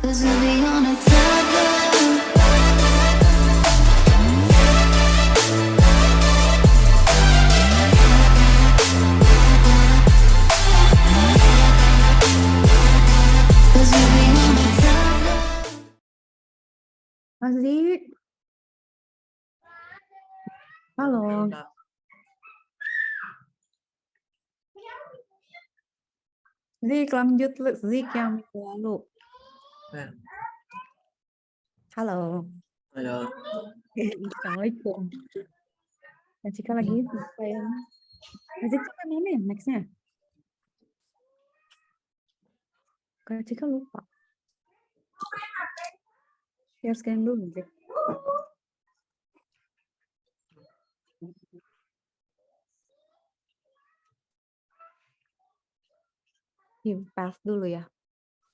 'Cause we'll be on a tablet. Cause we'll be on a tablet. Azik, halo. Zik, lanjut Zik yang minggu lalu. Halo. Halo. Assalamualaikum. Kak Cika lagi ngapain? Kak Cika kan mana ya nextnya? Kak Cika lupa. Share scan dulu, Zik. Pass dulu ya.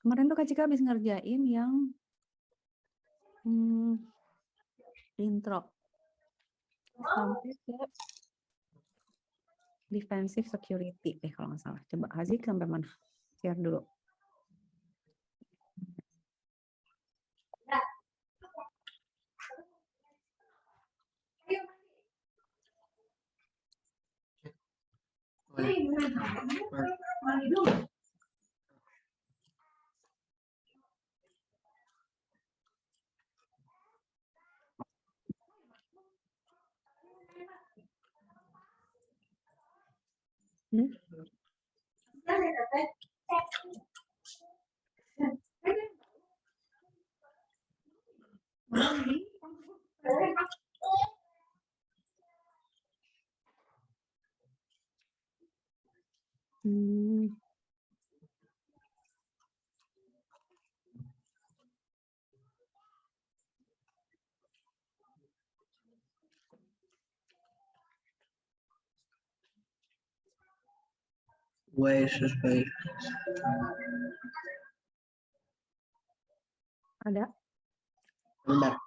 Kemarin tuh Kak Cika habis ngerjain yang intro sampai ke defensive security kalau nggak salah. Coba Hazik sampai mana? Share dulu. Where is the space? Ada? Bentar.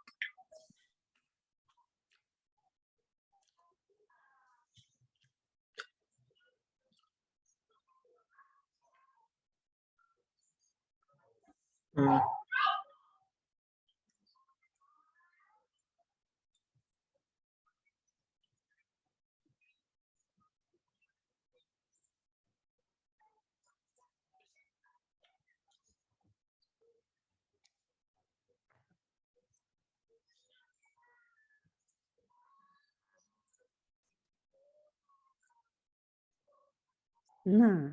Nah,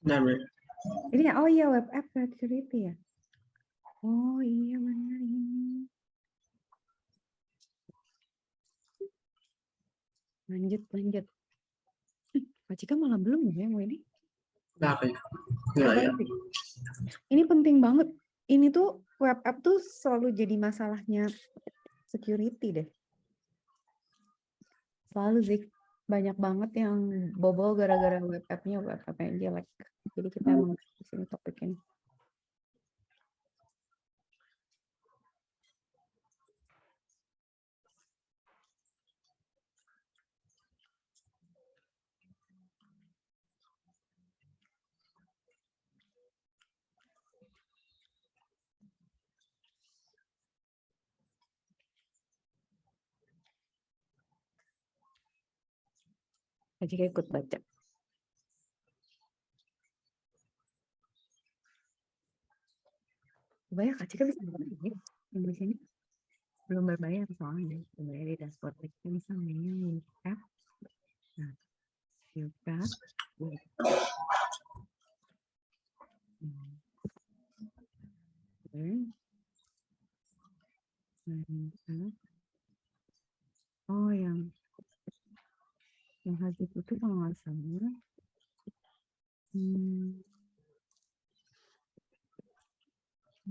Bentar. ini ya, oh iya web app security ya. Oh iya benar ini. Lanjut. Kak Cika malah belum ya mau ini. Kenapa ya? Ini penting banget. Ini tuh web app tuh selalu jadi masalahnya security deh. Selalu sih banyak banget yang bobol gara-gara web app-nya jelek. Jadi kita emang di sini topik ini. Kak Cika ikut baca. Banyak Kak Cika bisa baca ya. Yang di sini belum berbayar soalnya. Berbayar di dashboard ini misalnya web app. Nah, buka. Oh yang Hazik itu kalau nggak salah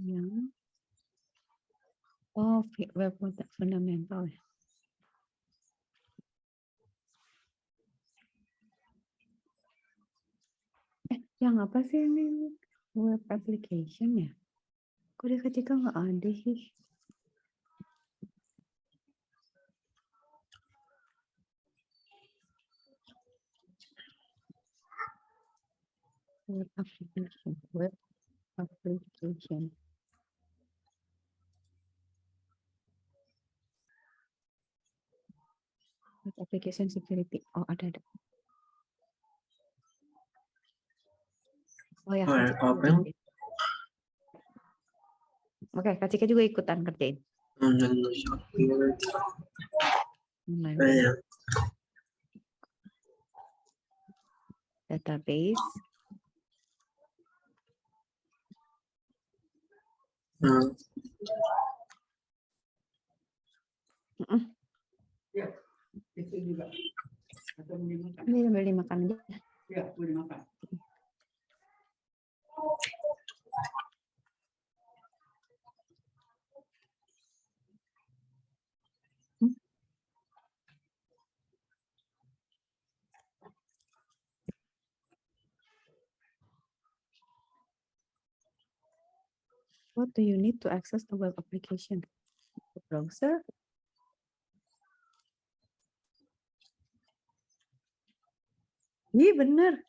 yang web fundamental ya. Yang apa sih ini web application ya? Kok dia ketika nggak ada sih? Web application. Application security. Oh, ada. Oh ya, Oh, Kak ya, Cika apa juga yang kerjain. Oke, Kak Cika juga ikutan kerjain. Online. ya. Database. Ya, itu juga. Atau mau dimakan? Ini sambil dimakan aja. Ya, mau dimakan. What do you need to access the web application? The browser? Iya bener.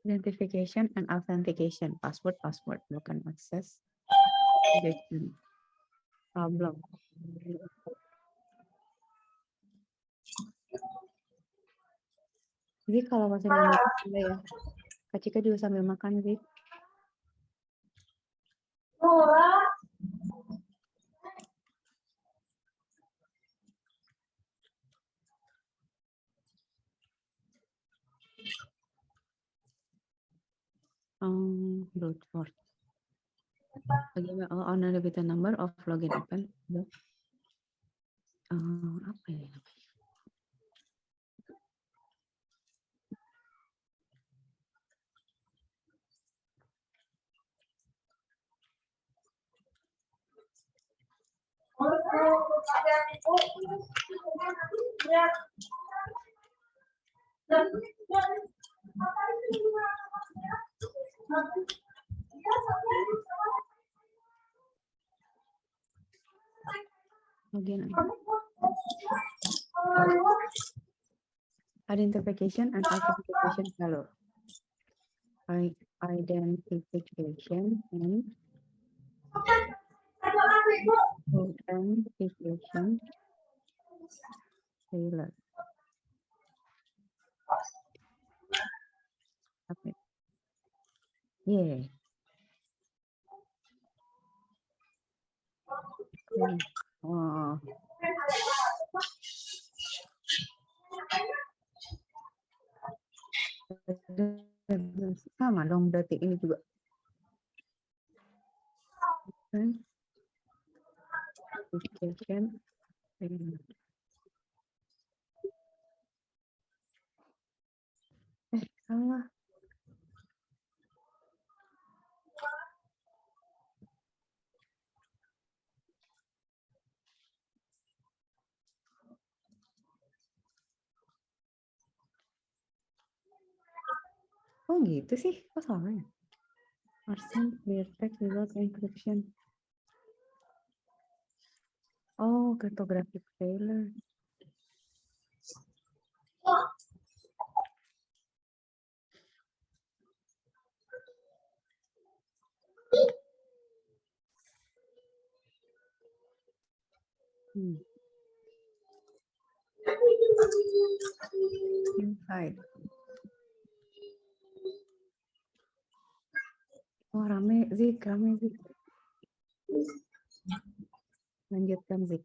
Identification and authentication. Password, bukan access. Problem. Jadi kalau masih makan ya, Kak Cika juga sambil makan sih. Brute force. Bagaimana honor with the number of login open? Apa ya? Login. Identification and authentication value. Identification and authentication failure. Okay. Yeah. Oh. Sama dong berarti ini juga. Identification. Salah. Oh gitu sih, kok salah ya? Arsen clear text without encryption. Oh, cryptographic failure. Inside. Oh, rame Zik. Lanjutkan Zik.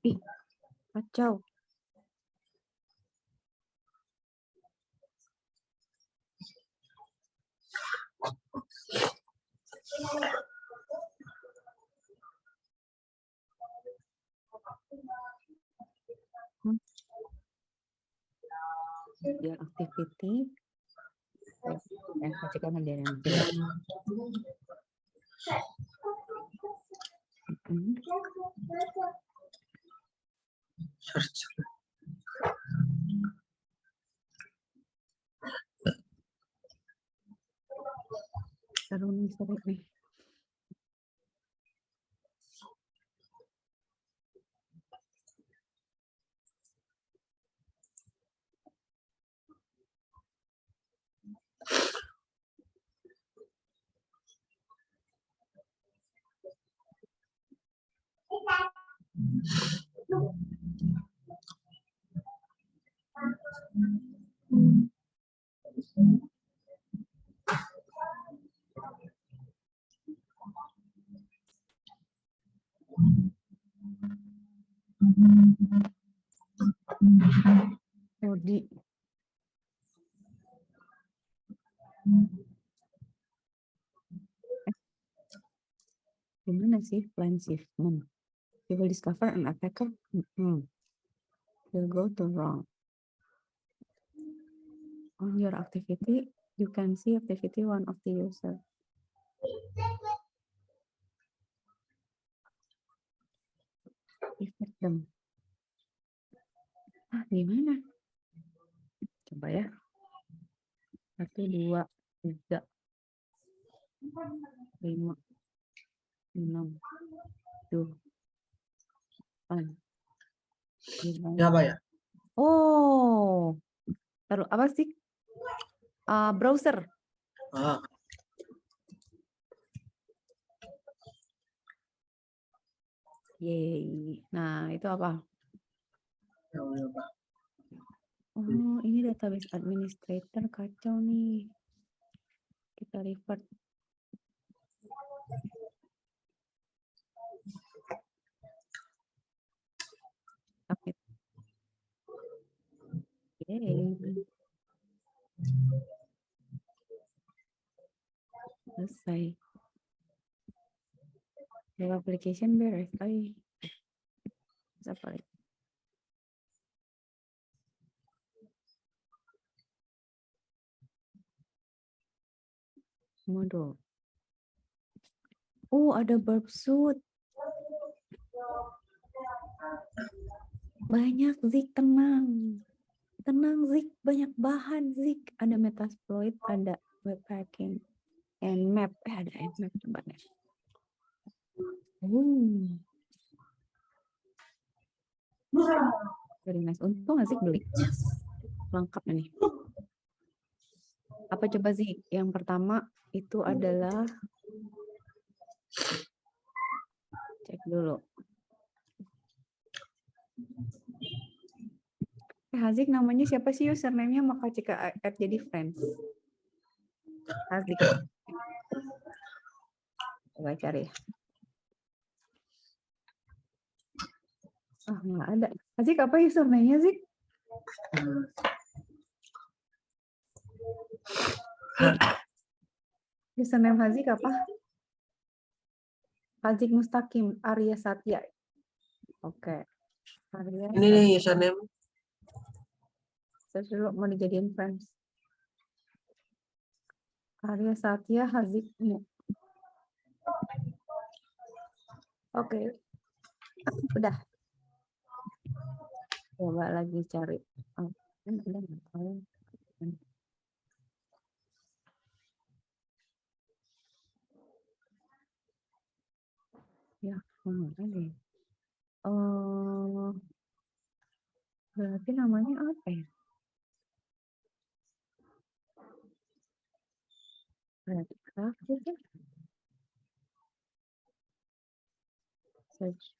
Ih, kacau. Biar activity. Pastikan ada yang Search. seru nih. Rodi. Gimana sih plan shipment? You will discover an attacker will go to wrong. On your activity, you can see activity one of the user. Effect them. Gimana? Coba ya. 1, 2, 3, 5, 6, 7, 8. Ya apa ya? Oh, taruh apa sih? Browser. Ah, Yeay. Nah, itu apa? ya, ya, Pak. Oh, ini database administrator kacau nih. Kita revert. Submit. Yeay. Selesai. Web application beres. Ay. Apa lagi? Modul. Oh, ada verb suit. Banyak, Zik, tenang. Tenang, Zik, banyak bahan, Zik. Ada Metasploit, ada Webpacking, Nmap. Ada Nmap, coba deh. Very nice. Untung nggak sih beli. Lengkap ini. Apa coba sih? Yang pertama itu adalah cek dulu. Hazik namanya siapa sih username-nya? Maka jika add jadi friends. Hazik. Coba cari. Ah, nggak ada. Hazik apa username-nya, Zik? Username Hazik apa? Hazik Mustaqim, Arya Satya. Oke. Arya Ini nih username. Search dulu mau dijadiin friends. Arya Satya Hazikmu. Oke. Udah. Coba lagi cari. Oh, kan ada nggak tahu. Ya, mana deh. Oh, berarti namanya apa ya? Berarti aku kan search.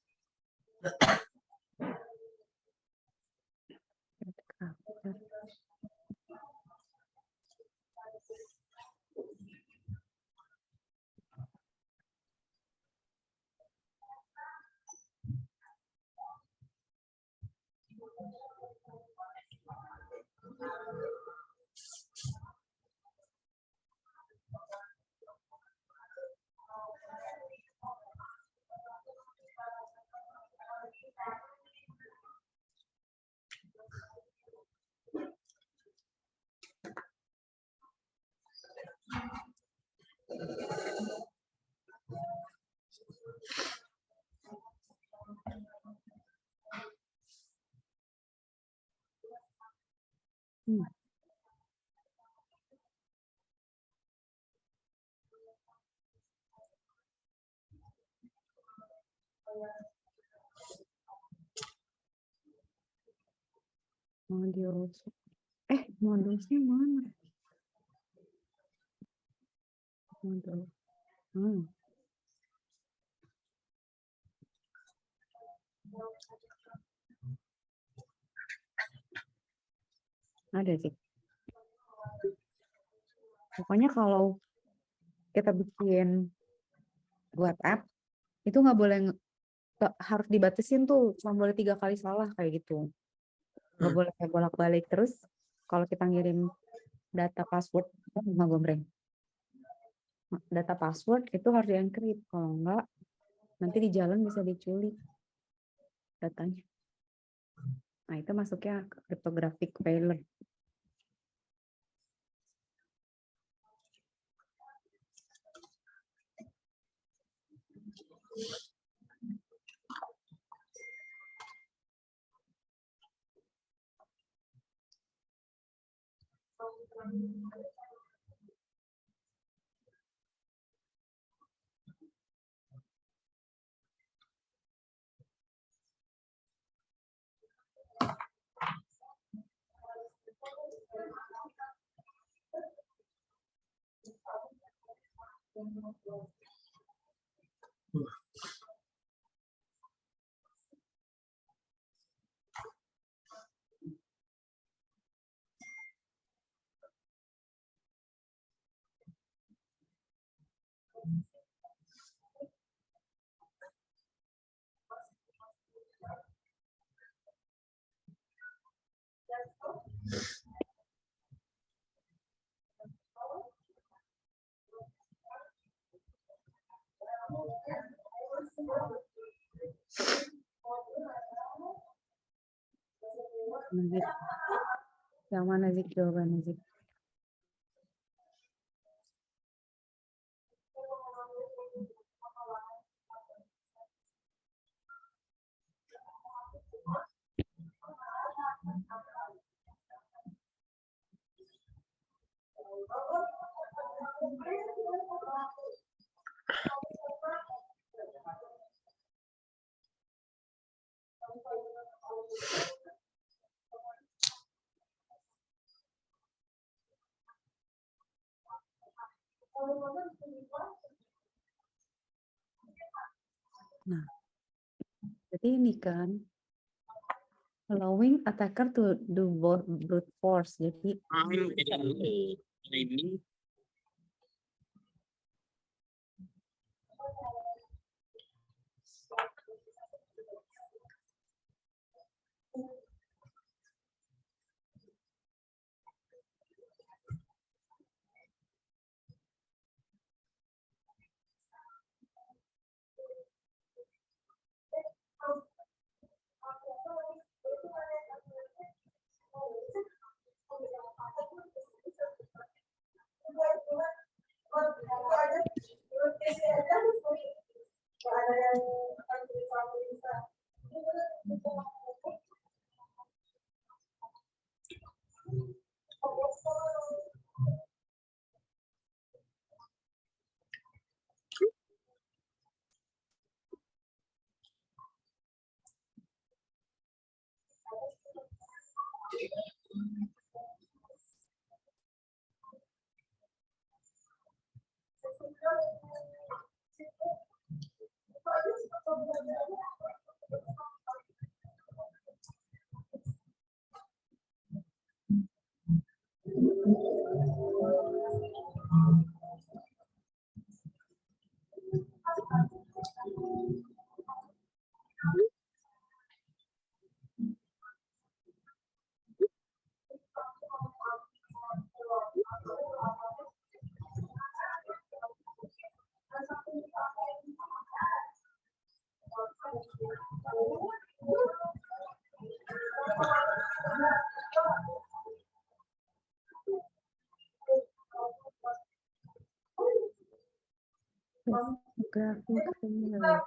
Modulus. Modulnya mana? Modul. Ada sih. Pokoknya kalau kita bikin web app, itu nggak boleh, harus dibatasin tuh, cuma boleh 3 kali salah kayak gitu. Nggak boleh kayak bolak-balik. Terus kalau kita ngirim data password, nggak gombreng. Data password itu harus di-encrypt. Kalau enggak, nanti di jalan bisa diculik datanya. Nah, itu masuknya cryptographic failure. Zik. Yang mana Zik jawabannya Zik? Nah, jadi ini kan allowing attacker to do both brute force. Jadi graphic similar.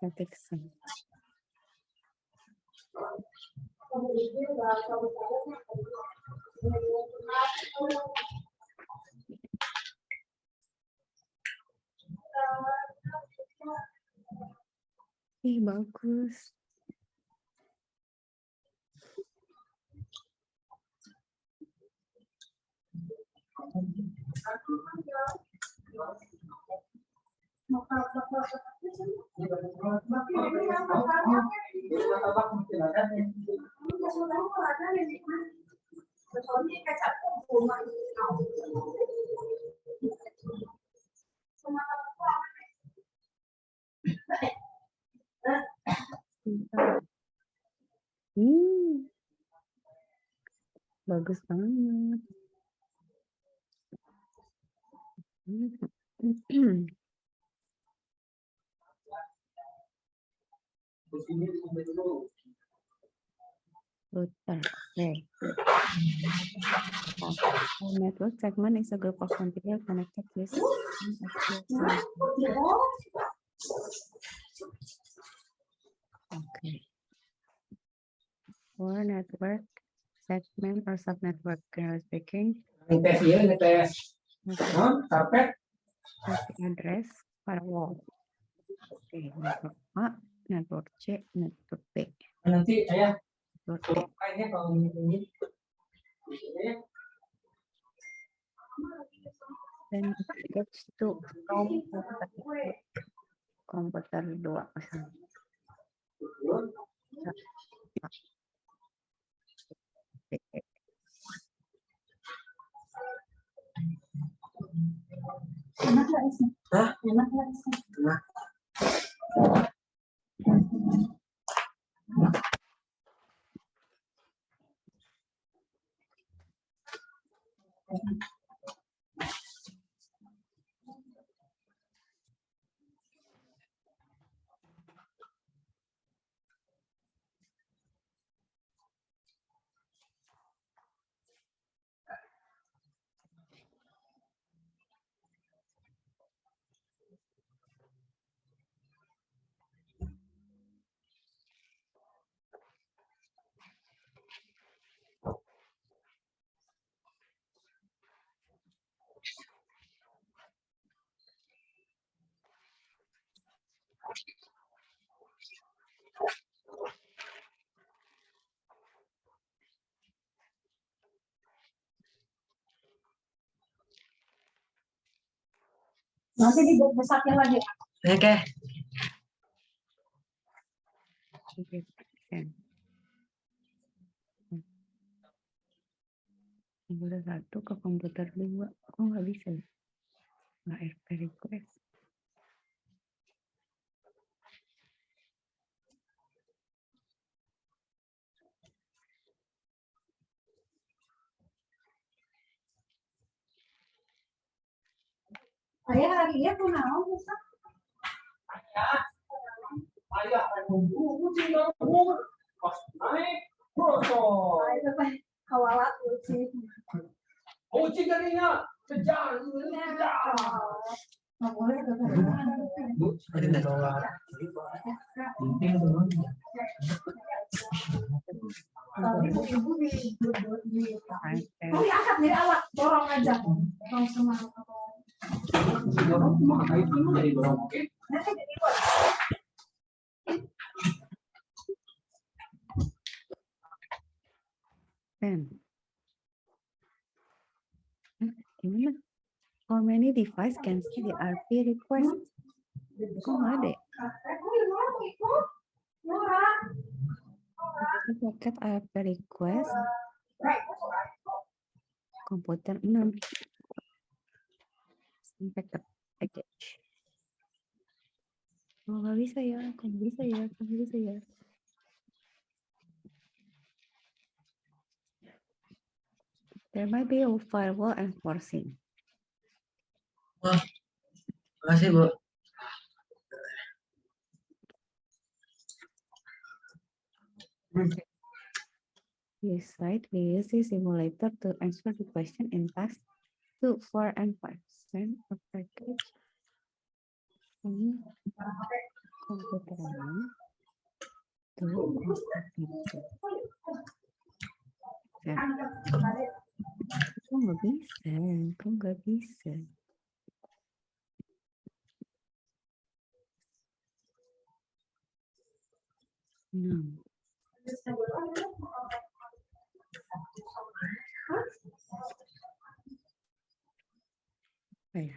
Static sum. Ih, bagus. Bagus banget. Router. Okay. A network segment is a group of computer connected with okay. For network segment or subnetwork, generally speaking, Ngetes ya, ngetes. Karpet. IP address firewall. Oke, network A, network C, network B. Nanti saya Network D. kayaknya kalau ini. Dan switch to komputer 2. Hah? Enak. Nanti dibesarnya lagi. Oke. Komputer 1 ke komputer 2. Kok nggak bisa ya? Nggak RP request. Ayah hari ini pun mau bisa. Ayah, kucing ngomong. Pas naik, bosok. Ayah teh kawalat sih. Kucing kalinya kejar, kejar. Nggak boleh Bu, ada nggak bawa? Mungkin teman. ibu di RP. oh diangkat dari awak dorong aja dorong sama Dorong mah itu dari dorong oke. nanti jadi buat Gimana? How many device can see the RP request? Kok nggak ada ya? Paket RP request komputer 6 sampai ke package. Oh nggak bisa ya, kok bisa ya, kok bisa ya. There might be a firewall enforcing. Makasih, Bu. This site we use the simulator to answer the question in task 2, 4, and 5. Send a package from computer 1 to computer 2. Kok nggak bisa? Kok nggak bisa? No. Apa ya?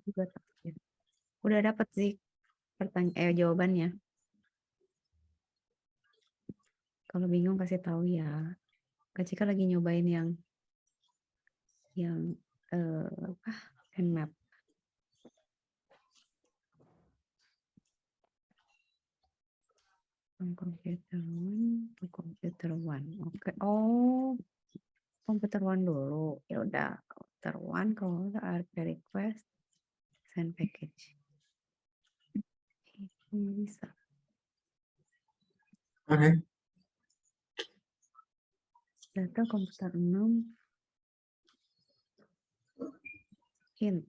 Juga takdir. Udah dapat sih jawabannya. Kalau bingung kasih tahu ya. Kak Cika lagi nyobain yang Nmap. From computer 1 to computer 1. Oke. Oh, computer 1 dulu. Ya udah, computer 1 kalau udah RP request send package. Nggak bisa. Oke. Data komputer 6 hint.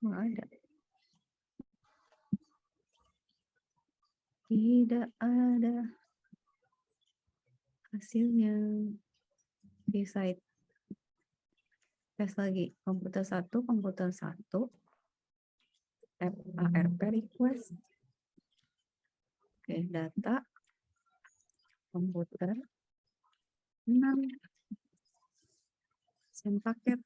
Nggak ada. Tidak ada hasilnya di site. Tes lagi komputer 1, ARP request Oke, data komputer 6 send paket.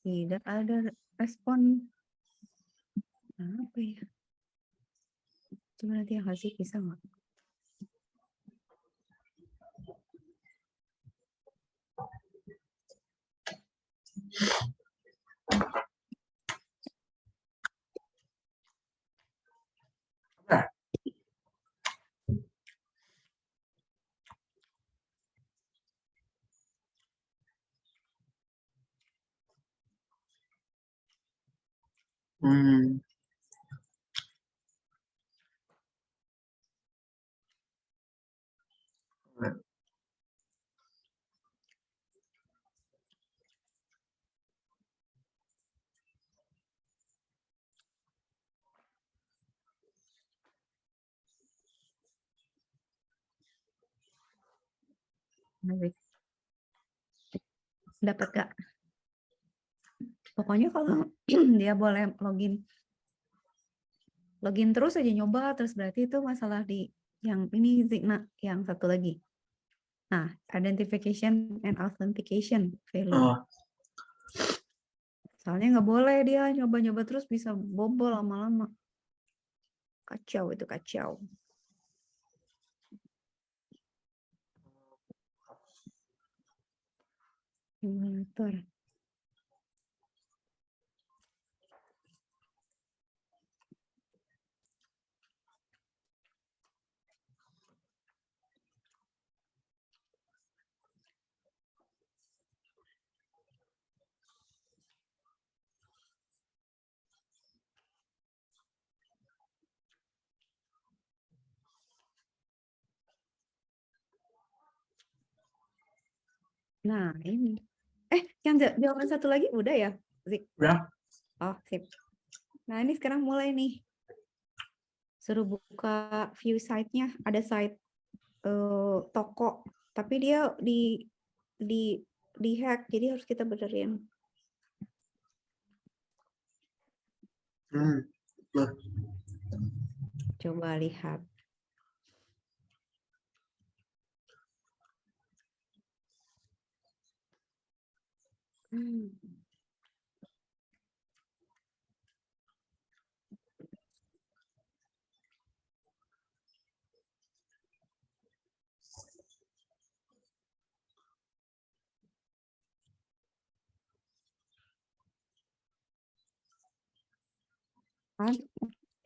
Tidak ada respon. Apa ya? Coba nanti yang kasih bisa nggak? Hmm. Baik. Dapat gak? Pokoknya kalau dia boleh login terus aja nyoba, terus berarti itu masalah di yang ini Zigna, yang satu lagi. Nah, identification and authentication failure. Oh, Soalnya nggak boleh dia nyoba-nyoba terus bisa bobol lama-lama. Kacau itu, kacau. Simulator. Nah, ini. Yang jawaban satu lagi udah ya, Zik? udah. Oh, sip. Nah, ini sekarang mulai nih. Suruh buka view site-nya. Ada site toko, tapi dia di hack, jadi harus kita benerin. Hmm. Coba lihat.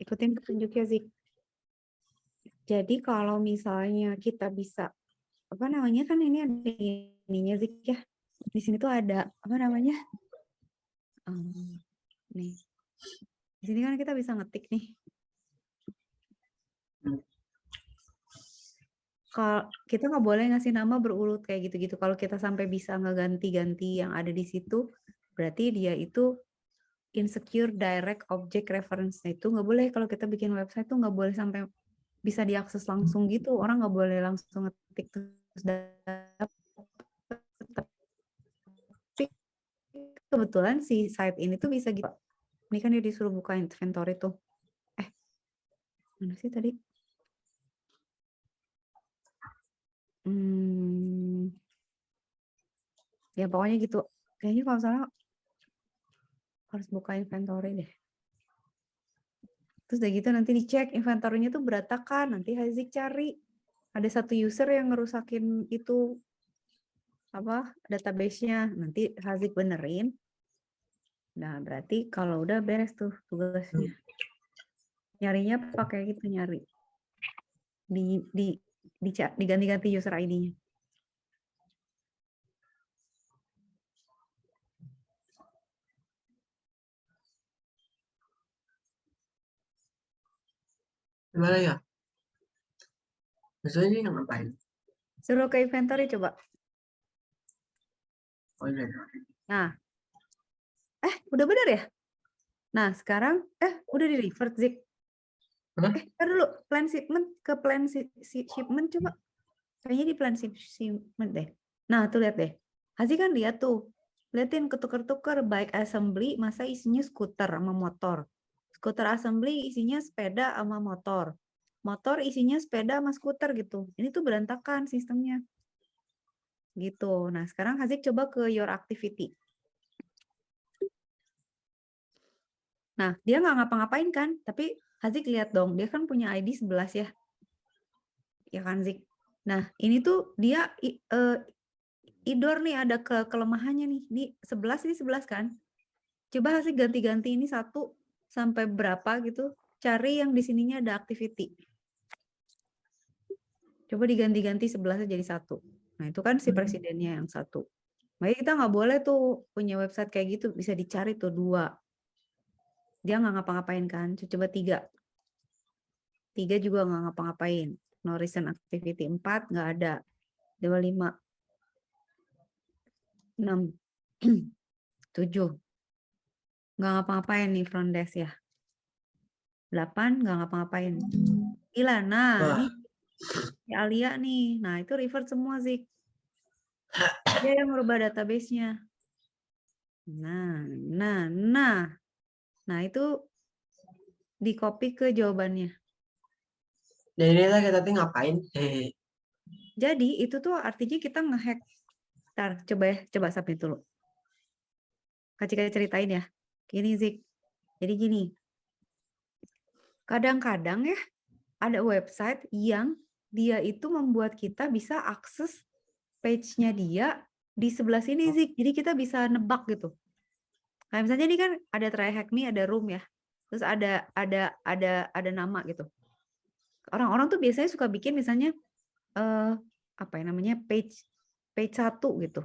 Ikutin petunjuknya, Zik. Jadi kalau misalnya kita bisa, apa namanya, kan ini ada ininya, Zik, ya. Di sini tuh ada apa namanya, nih. Di sini kan kita bisa ngetik nih. Kalau kita nggak boleh ngasih nama berurut kayak gitu-gitu. Kalau kita sampai bisa ngeganti-ganti yang ada di situ, berarti dia itu insecure direct object reference. Nah, itu nggak boleh. Kalau kita bikin website tuh nggak boleh sampai bisa diakses langsung gitu. Orang nggak boleh langsung ngetik terus dapet. Tapi kebetulan si site ini tuh bisa gitu. Ini kan dia disuruh buka inventory tuh. Mana sih tadi? Ya pokoknya gitu. Kayaknya kalau salah harus buka inventory deh. Terus udah gitu nanti dicek inventory-nya tuh berantakan. Nanti Hazik cari. Ada satu user yang ngerusakin itu apa database-nya. Nanti Hazik benerin. Nah, berarti kalau udah beres tuh tugasnya. Nyarinya pakai gitu, nyari. Diganti-ganti user ID-nya. Gimana ya? Biasanya ini yang ngapain? Suruh ke inventory coba. Oh iya. Nah. Udah bener ya? Nah, sekarang udah di revert, Zik. Ntar dulu, plan shipment ke plan shipment coba. Kayaknya di plan shipment deh. Nah, tuh lihat deh. Hasil kan lihat tuh. Liatin ketuker-tuker baik assembly, masa isinya skuter sama motor. Skuter assembly isinya sepeda sama motor. Motor isinya sepeda sama skuter gitu. Ini tuh berantakan sistemnya. Gitu. Nah, sekarang Hazik coba ke your activity. Nah, dia nggak ngapa-ngapain kan, tapi Hazik lihat dong, dia kan punya ID 11 ya. Ya kan, Zik? Nah, ini tuh dia idor nih ada kelemahannya nih. Ini 11 kan. Coba Hazik ganti-ganti ini 1 sampai berapa gitu. Cari yang di sininya ada activity. Coba diganti-ganti 11 jadi 1. Nah, itu kan si presidennya yang 1. Makanya kita nggak boleh tuh punya website kayak gitu. Bisa dicari tuh 2. Dia nggak ngapa-ngapain kan. Coba 3. 3 juga nggak ngapa-ngapain. No recent activity. 4 nggak ada. 5. 6. 7. Nggak ngapa-ngapain nih front desk ya. 8 nggak ngapa-ngapain. 9. Nah, Wah. ini si Alia nih. Nah, itu revert semua Zik. Dia yang merubah database-nya. Nah, itu di copy ke jawabannya. Dan ini kita tadi ngapain? Jadi itu tuh artinya kita ngehack. Ntar, coba submit dulu. Kacika ceritain ya. Gini Zik. Jadi gini. Kadang-kadang ya ada website yang dia itu membuat kita bisa akses page-nya dia di sebelah sini Zik. Jadi kita bisa nebak gitu. Kayak misalnya ini kan ada try hack me, ada room ya. Terus ada nama gitu. Orang-orang tuh biasanya suka bikin misalnya apa ya namanya page 1 gitu.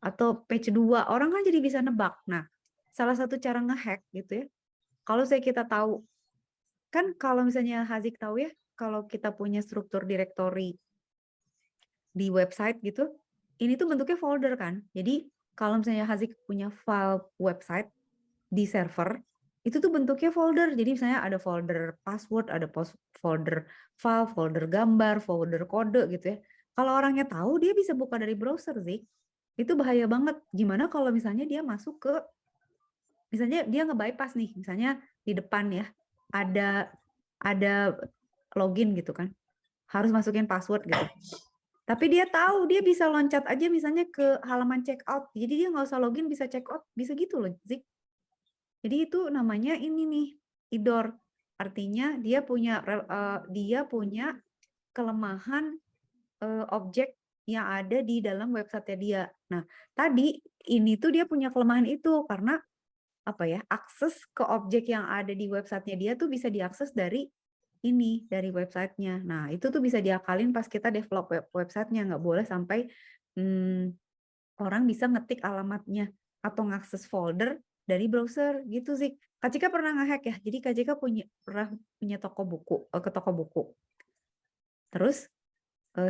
Atau page 2. Orang kan jadi bisa nebak. Nah, salah satu cara ngehack gitu ya. Kalau kita tahu kan kalau misalnya Hazik tahu ya, kalau kita punya struktur direktori di website gitu, ini tuh bentuknya folder kan. Jadi kalau misalnya Hazik punya file website di server, itu tuh bentuknya folder. Jadi misalnya ada folder password, ada folder file, folder gambar, folder kode gitu ya. Kalau orangnya tahu, dia bisa buka dari browser sih. Itu bahaya banget. Gimana kalau misalnya dia masuk ke, misalnya dia nge-bypass nih, misalnya di depan ya, ada login gitu kan. Harus masukin password gitu. Tapi dia tahu, dia bisa loncat aja misalnya ke halaman checkout. Jadi dia nggak usah login, bisa checkout, bisa gitu loh, Zik. Jadi itu namanya ini nih, idor. Artinya dia punya kelemahan objek yang ada di dalam website dia. Nah, tadi ini tuh dia punya kelemahan itu karena apa ya? Akses ke objek yang ada di website dia tuh bisa diakses dari dari websitenya. Nah, itu tuh bisa diakalin pas kita develop websitenya. Nggak boleh sampai orang bisa ngetik alamatnya atau ngakses folder dari browser gitu sih. Kak Cika pernah ngehack ya. Jadi Kak Cika pernah punya toko buku, ke toko buku. Terus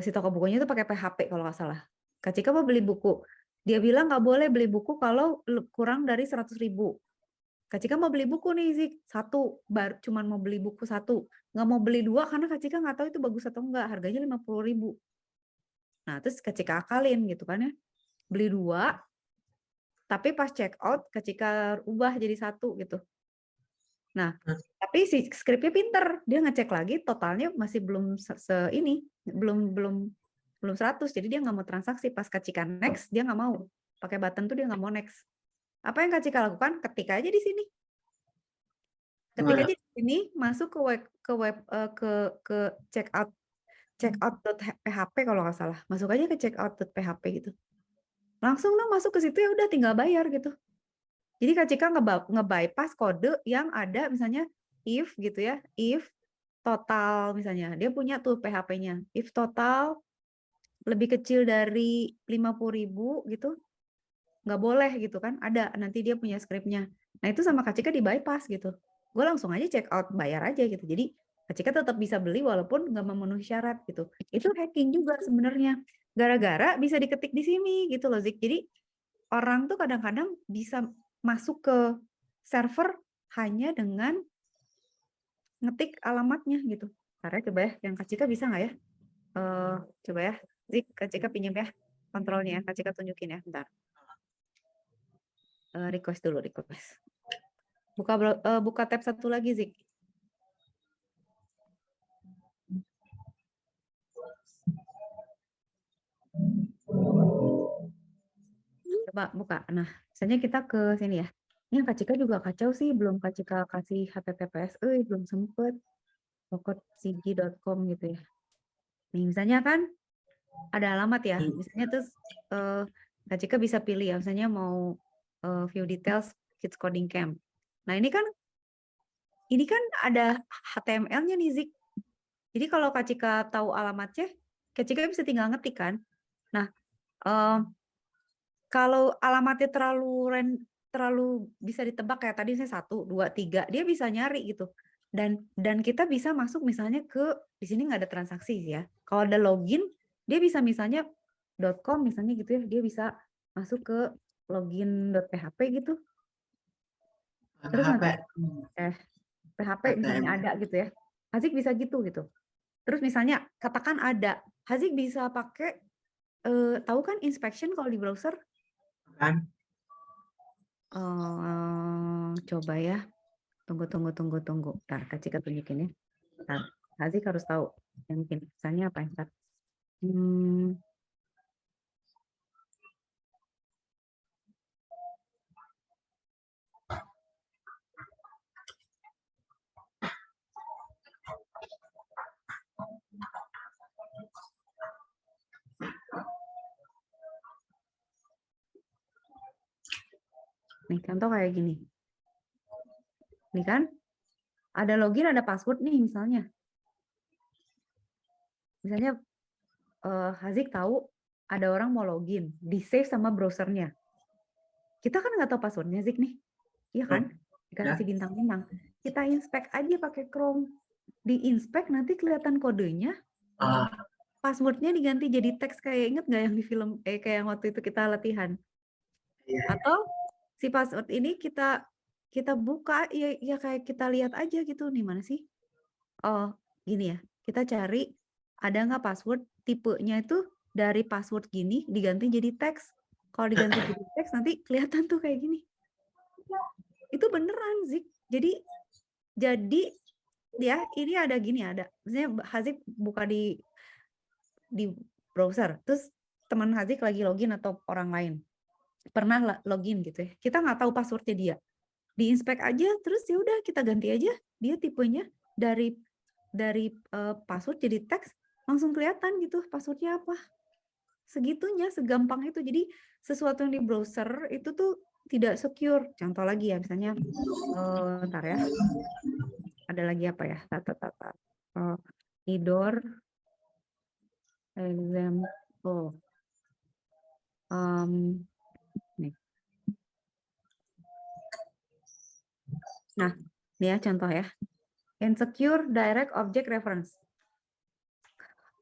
si toko bukunya itu pakai PHP kalau nggak salah. Kak Cika mau beli buku. Dia bilang nggak boleh beli buku kalau kurang dari 100.000. Kak Cika mau beli buku nih Zik, 1, cuman mau beli buku 1, nggak mau beli 2 karena Kak Cika nggak tahu itu bagus atau enggak, harganya 50.000. Nah terus Kak Cika akalin gitu kan ya, beli 2, tapi pas check out Kak Cika ubah jadi 1 gitu. Nah tapi si skripnya pinter, dia ngecek lagi totalnya masih belum belum 100, jadi dia nggak mau transaksi. Pas Kak Cika next, dia nggak mau pakai button tuh, dia nggak mau next. Apa yang Kak Cika lakukan? Ketik aja di sini. Ketik aja di sini, masuk ke checkout.php kalau nggak salah. Masuk aja ke checkout.php gitu. Langsung dong masuk ke situ, ya udah tinggal bayar gitu. Jadi Kak Cika nge-bypass kode yang ada misalnya if gitu ya, if total misalnya. Dia punya tuh PHP-nya. If total lebih kecil dari 50.000 gitu, nggak boleh gitu kan, ada nanti dia punya skripnya. Nah itu sama Kak Cika di bypass gitu, gue langsung aja check out, bayar aja gitu. Jadi Kak Cika tetap bisa beli walaupun nggak memenuhi syarat gitu. Itu hacking juga sebenarnya, gara-gara bisa diketik di sini gitu loh Zik. Jadi orang tuh kadang-kadang bisa masuk ke server hanya dengan ngetik alamatnya gitu. Karena coba ya, yang Kak Cika bisa nggak ya? Coba ya Zik, Kak Cika pinjam ya kontrolnya ya, Kak Cika tunjukin ya bentar. Request dulu, request. Buka tab satu lagi, Zik. Coba buka. Nah, misalnya kita ke sini ya. Ini yang Kak Cika juga kacau sih, belum Kak Cika kasih HTTPS, belum sempet. Pokokcg.com gitu ya. Nih, misalnya kan ada alamat ya. Misalnya terus Kak Cika bisa pilih ya, misalnya mau view details Kids Coding Camp. Nah, ini kan ada HTML-nya nih, Zik. Jadi kalau Kak Cika tahu alamatnya, Kak Cika bisa tinggal ngetik kan. Nah, kalau alamatnya terlalu bisa ditebak kayak tadi saya 1, 2, 3, dia bisa nyari gitu. Dan kita bisa masuk misalnya di sini nggak ada transaksi ya. Kalau ada login, dia bisa misalnya .com misalnya gitu ya, dia bisa masuk ke login.php gitu. Terus HP. nanti PHP misalnya ada gitu ya. Hazik bisa gitu. Terus misalnya katakan ada, Hazik bisa pakai tahu kan inspection kalau di browser? Kan? Coba ya. Tunggu. Ntar, Kak Cika tunjukin ya. Ntar, Hazik harus tahu. Yang mungkin misalnya apa ya? Ntar. Nih, contoh kayak gini. Nih kan, ada login, ada password nih misalnya. Misalnya Hazik tahu ada orang mau login, di save sama browsernya. Kita kan nggak tahu passwordnya, Zik nih. Iya kan? Dikasih bintang-bintang. Kita inspect aja pakai Chrome. Di inspect nanti kelihatan kodenya. Passwordnya diganti jadi teks, kayak inget nggak yang di film kayak yang waktu itu kita latihan. Atau si password ini kita buka ya kayak kita lihat aja gitu nih, mana sih? Oh, gini ya. Kita cari ada nggak password tipenya itu dari password gini diganti jadi teks. Kalau diganti jadi teks nanti kelihatan tuh kayak gini. Itu beneran, Zik. Jadi ya ini ada gini, ada. Misalnya Hazik buka di browser, terus teman Hazik lagi login atau orang lain pernah login gitu ya. Kita nggak tahu passwordnya dia. Di inspect aja, terus ya udah kita ganti aja dia tipenya dari password jadi teks, langsung kelihatan gitu passwordnya apa. Segitunya, segampang itu. Jadi sesuatu yang di browser itu tuh tidak secure. Contoh lagi ya, misalnya ntar ya. Ada lagi apa ya? Idor example. Nih. Nah, ini ya contoh ya. Insecure direct object reference.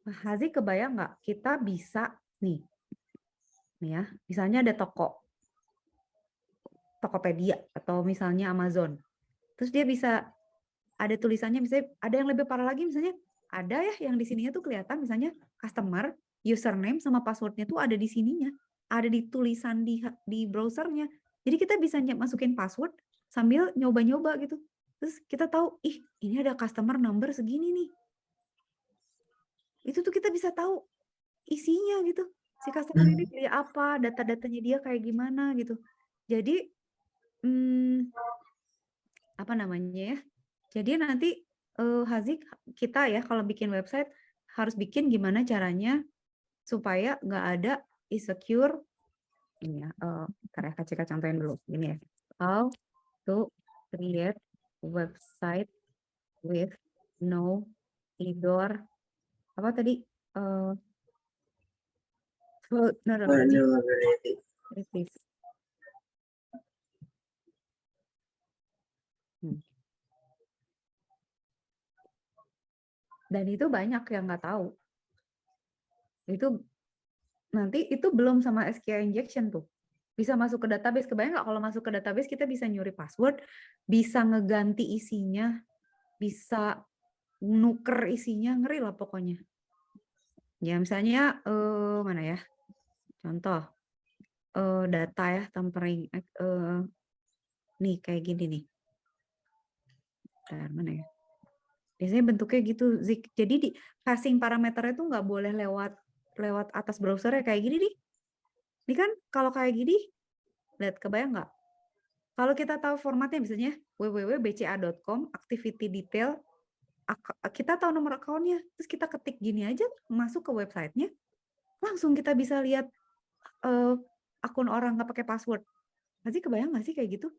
Hazik kebayang nggak? Kita bisa nih ya. Misalnya ada Tokopedia atau misalnya Amazon. Terus dia bisa ada tulisannya, misalnya ada yang lebih parah lagi, misalnya ada ya yang di sininya tuh kelihatan misalnya customer, username sama passwordnya tuh ada di sininya, ada di tulisan di browsernya. Jadi kita bisa masukin password sambil nyoba-nyoba gitu. Terus kita tahu, ini ada customer number segini nih. Itu tuh kita bisa tahu isinya gitu. Si customer ini pilih apa, data-datanya dia kayak gimana gitu. Jadi apa namanya ya? Jadi nanti Hazik kita ya kalau bikin website harus bikin gimana caranya supaya nggak ada insecure ini ya. Ntar ya Kak Cika contohin dulu ini ya. How to create website with no error. Apa tadi? Vulnerability. Dan itu banyak yang nggak tahu. Itu nanti itu belum sama SQL injection tuh. Bisa masuk ke database. Kebayang nggak kalau masuk ke database kita bisa nyuri password, bisa ngeganti isinya, bisa nuker isinya, ngeri lah pokoknya. Ya misalnya mana ya? Contoh data ya, tampering nih kayak gini nih. Bentar, mana ya? Biasanya bentuknya gitu, Zik. Jadi di passing parameternya tuh nggak boleh lewat atas browsernya kayak gini nih. Ini kan kalau kayak gini, lihat kebayang nggak? Kalau kita tahu formatnya misalnya www.bca.com, activity detail, kita tahu nomor akunnya, terus kita ketik gini aja, masuk ke websitenya, langsung kita bisa lihat akun orang nggak pakai password. Pasti kebayang nggak sih kayak gitu?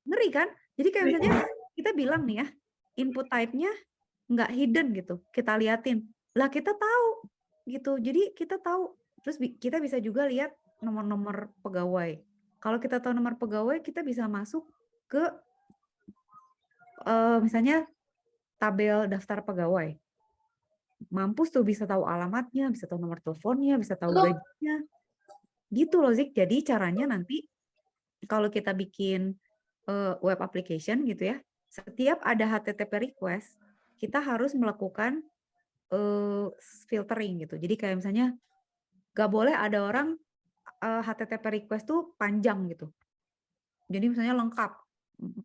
Ngeri kan? Jadi kayak misalnya kita bilang nih ya, input type-nya nggak hidden gitu, kita liatin. Lah kita tahu gitu, jadi kita tahu. Terus kita bisa juga lihat nomor-nomor pegawai. Kalau kita tahu nomor pegawai, kita bisa masuk ke misalnya tabel daftar pegawai. Mampus tuh bisa tahu alamatnya, bisa tahu nomor teleponnya, bisa tahu gajinya. Gitu loh Zik. Jadi caranya nanti kalau kita bikin web application gitu ya, setiap ada HTTP request, kita harus melakukan filtering gitu. Jadi kayak misalnya nggak boleh ada orang HTTP request tuh panjang gitu. Jadi misalnya lengkap,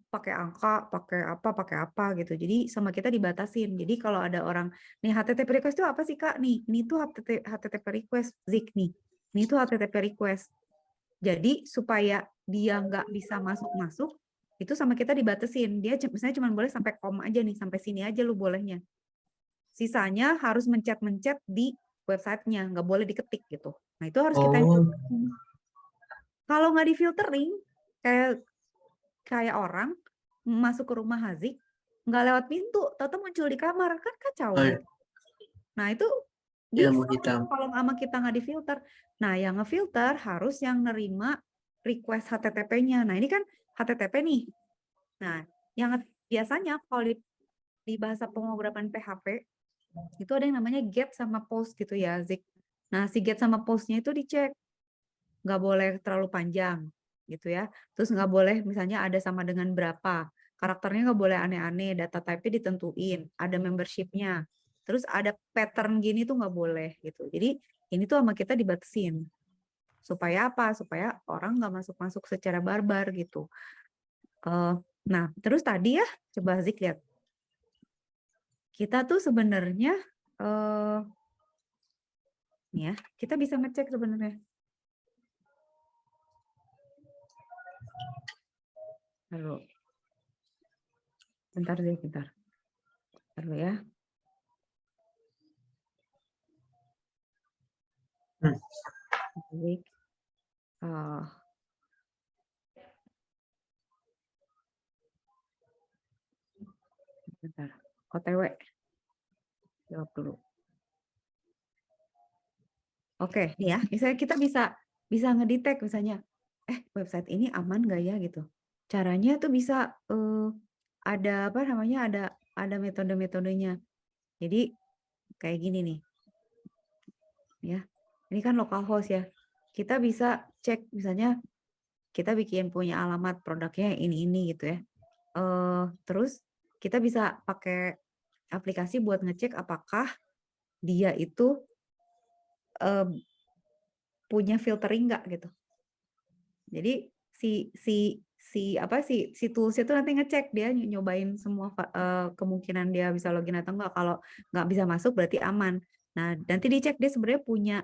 pakai angka, pakai apa gitu. Jadi sama kita dibatasin. Jadi kalau ada orang, nih HTTP request itu apa sih Kak? Nih, ini tuh HTTP request, Zik nih. Ini tuh HTTP request. Jadi supaya dia nggak bisa masuk-masuk, itu sama kita dibatasin. Dia misalnya cuma boleh sampai kom aja nih, sampai sini aja lu bolehnya. Sisanya harus mencet-mencet di websitenya, nggak boleh diketik gitu. Nah itu harus kita. Kalau nggak di-filtering, kayak orang masuk ke rumah Hazik, nggak lewat pintu, tahu muncul di kamar, kan kacau. Gitu. Nah itu bisa kalau sama kita nggak di-filter. Nah yang nge-filter harus yang nerima request HTTP-nya. Nah ini kan HTTP nih. Nah yang biasanya kalau di bahasa pemrograman PHP, itu ada yang namanya get sama post gitu ya, Zik. Nah si get sama post-nya itu dicek. Nggak boleh terlalu panjang gitu ya. Terus nggak boleh misalnya ada sama dengan berapa. Karakternya nggak boleh aneh-aneh, data type-nya ditentuin, ada membership-nya. Terus ada pattern gini tuh nggak boleh gitu. Jadi ini tuh sama kita dibatasin. Supaya apa? Supaya orang nggak masuk-masuk secara barbar gitu. Nah, terus tadi ya, coba Zik lihat. Kita tuh sebenarnya, nih ya, kita bisa ngecek sebenarnya. Lalu, bentar deh, bentar. Lalu ya. Baik. Bentar. OTW. Jawab dulu. Oke, nih ya. Misalnya kita bisa ngedetect misalnya, website ini aman nggak ya gitu. Caranya tuh bisa ada apa namanya, ada metode-metodenya. Jadi kayak gini nih. Ya. Ini kan localhost ya. Kita bisa cek misalnya kita bikin punya alamat produknya ini gitu ya. Terus kita bisa pakai aplikasi buat ngecek apakah dia itu punya filtering nggak gitu. Jadi si tools itu nanti ngecek, dia nyobain semua kemungkinan dia bisa login atau enggak. Kalau nggak bisa masuk berarti aman. Nah nanti dicek dia sebenarnya punya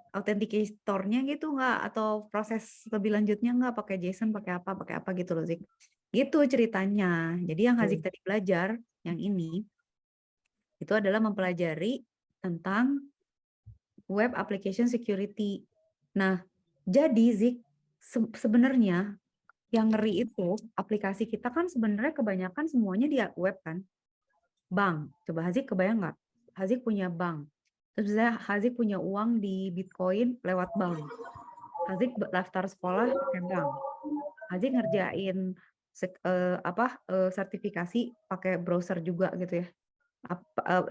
authenticator-nya gitu nggak, atau proses lebih lanjutnya nggak, pakai JSON, pakai apa gitu loh Zik. Gitu ceritanya. Jadi yang Hazik tadi belajar yang ini itu adalah mempelajari tentang web application security. Nah, jadi Zik sebenarnya yang ngeri itu aplikasi kita kan sebenarnya kebanyakan semuanya di web kan. Bank. Coba Hazik kebayang nggak? Hazik punya bank. Terus misalnya Hazik punya uang di Bitcoin lewat bank. Hazik daftar sekolah pakai bank. Hazik ngerjain sertifikasi pakai browser juga gitu ya.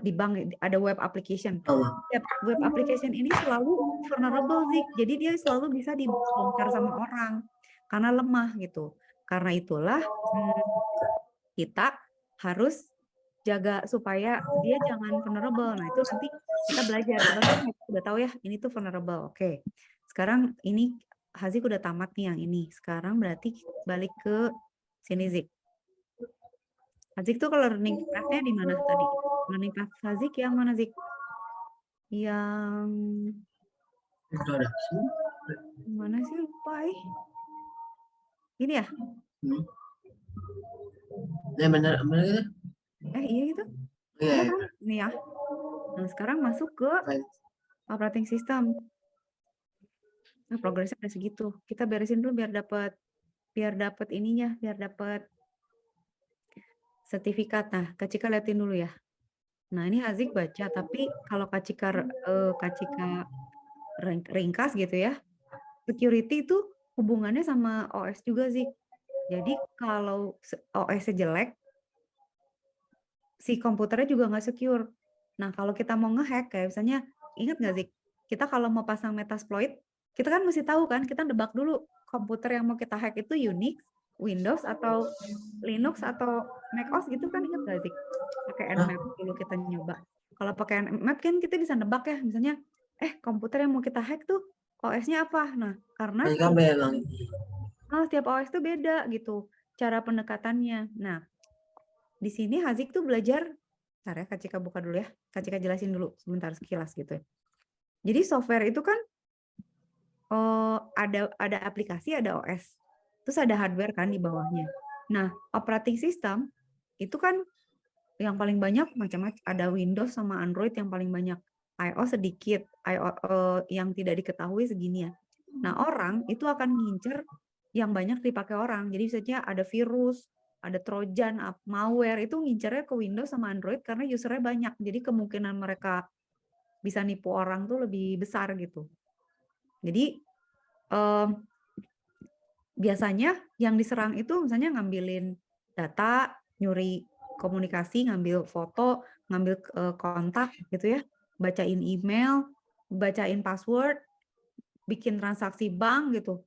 Di bank ada web application. Web application ini selalu vulnerable Zik. Jadi dia selalu bisa dibongkar sama orang karena lemah gitu. Karena itulah kita harus jaga supaya dia jangan vulnerable. Nah itu nanti kita belajar. Udah tahu ya ini tuh vulnerable. Oke. Sekarang ini Hazik udah tamat nih yang ini. Sekarang berarti balik ke sini Zik. Hazik tuh kalau learning path-nya di mana tadi? Learning path Hazik yang mana Zik? Yang Introduction. mana sih lupa Ini ya? Hmm. Ya benar gitu. Iya gitu. Iya. Udah kan? Nih ya. Nah, sekarang masuk ke operating system. Nah, progresnya udah segitu. Kita beresin dulu biar dapat ininya, biar dapat sertifikat. Nah, Kak Cika liatin dulu ya. Nah, ini Hazik baca, tapi kalau Kak Cika ringkas gitu ya. Security itu hubungannya sama OS juga sih. Jadi kalau OS-nya jelek, si komputernya juga nggak secure. Nah, kalau kita mau ngehack, kayak misalnya, ingat nggak sih, kita kalau mau pasang Metasploit, kita kan mesti tahu kan, kita nebak dulu komputer yang mau kita hack itu Unix, Windows, atau Linux, atau macOS gitu kan, ingat nggak sih? Pakai Nmap dulu kita nyoba. Kalau pakai Nmap kan kita bisa nebak ya, misalnya, komputer yang mau kita hack tuh OS-nya apa? Nah, karena setiap OS tuh beda gitu, cara pendekatannya. Nah, di sini Hazik tuh belajar, bentar ya, Kak Cika buka dulu ya. Kak Cika jelasin dulu sebentar sekilas gitu ya. Jadi software itu kan ada aplikasi, ada OS. Terus ada hardware kan di bawahnya. Nah, operating system itu kan yang paling banyak macam-macam, ada Windows sama Android yang paling banyak. iOS sedikit, yang tidak diketahui segini ya. Nah, orang itu akan ngincer yang banyak dipakai orang. Jadi misalnya ada virus, ada trojan, malware, itu ngincernya ke Windows sama Android karena usernya banyak. Jadi kemungkinan mereka bisa nipu orang tuh lebih besar gitu. Jadi biasanya yang diserang itu misalnya ngambilin data, nyuri komunikasi, ngambil foto, ngambil kontak gitu ya, bacain email, bacain password, bikin transaksi bank gitu.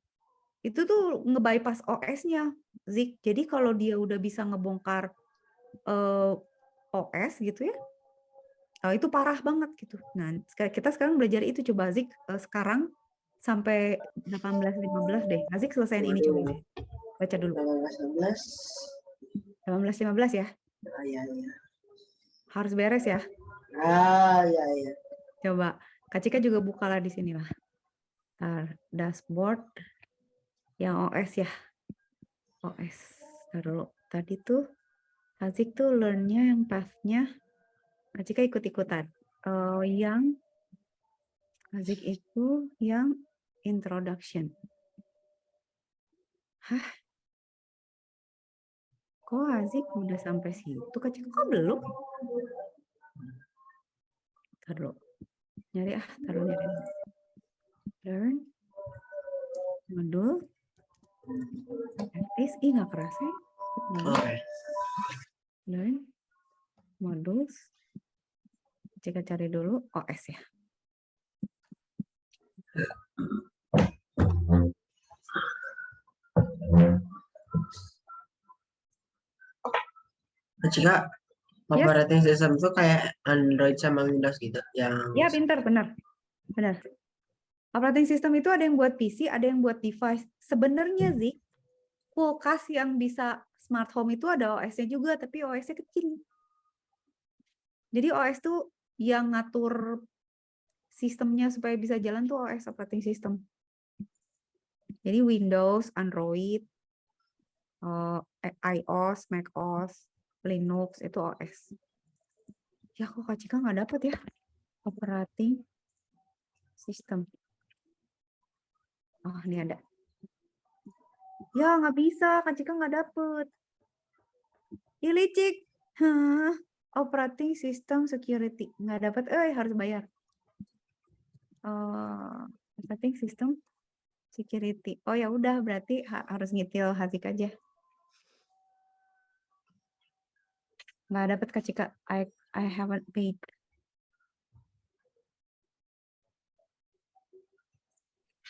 Itu tuh nge-bypass OS-nya, Zik. Jadi kalau dia udah bisa ngebongkar OS gitu ya, itu parah banget gitu. Nah, kita sekarang belajar itu, coba Zik sekarang sampai 18-15 deh. Zik selesaiin ini coba deh. Baca dulu. 18-19. 18-15 ya. Iya. Harus beres ya. Iya. Coba Kak Cika juga bukalah di sini lah. Dashboard yang OS ya. OS. Dulu. Tadi tuh Hazik tuh learn-nya yang path-nya Kak Cika ikut-ikutan. Yang Hazik itu yang introduction. Hah? Kok Hazik udah sampai situ? Kak Cika kok belum? Taruh. Nyari nyari. Learn. Modul. Nggak kerasa ya? Oke. Learn. Modules. Jika cari dulu OS ya. Jika operating system itu kayak Android sama Windows gitu yang Ya, pintar, benar. Operating system itu ada yang buat PC, ada yang buat device. Sebenarnya sih kulkas yang bisa smart home itu ada OS-nya juga, tapi OS-nya kecil. Jadi OS tuh yang ngatur sistemnya supaya bisa jalan tuh OS, operating system. Jadi Windows, Android, iOS, macOS, Linux itu OS. Ya kok Kak Cika nggak dapet ya operating system. Oh, ini ada. Ya nggak bisa, Kak Cika nggak dapet. Ih, licik. Operating system security nggak dapet. Harus bayar. Operating system security. Oh ya udah, berarti harus ngitil Hazik aja. Nggak dapet Kak Cika. I haven't paid.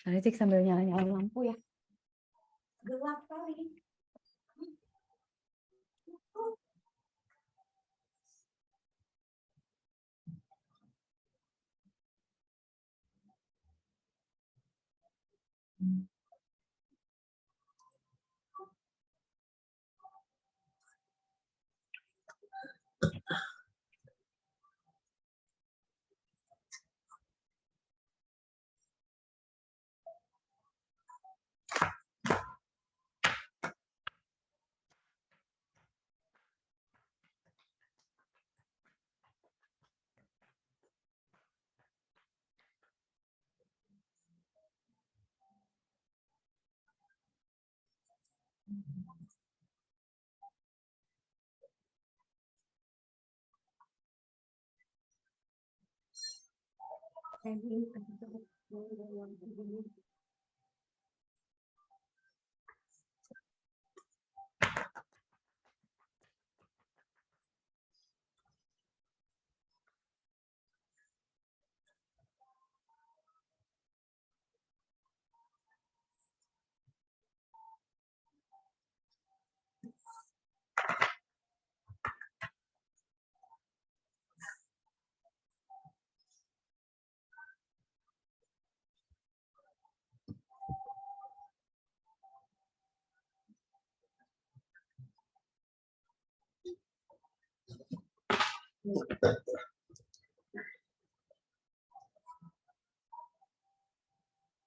Hazik sambil nyalain lampu ya. Gelap kali.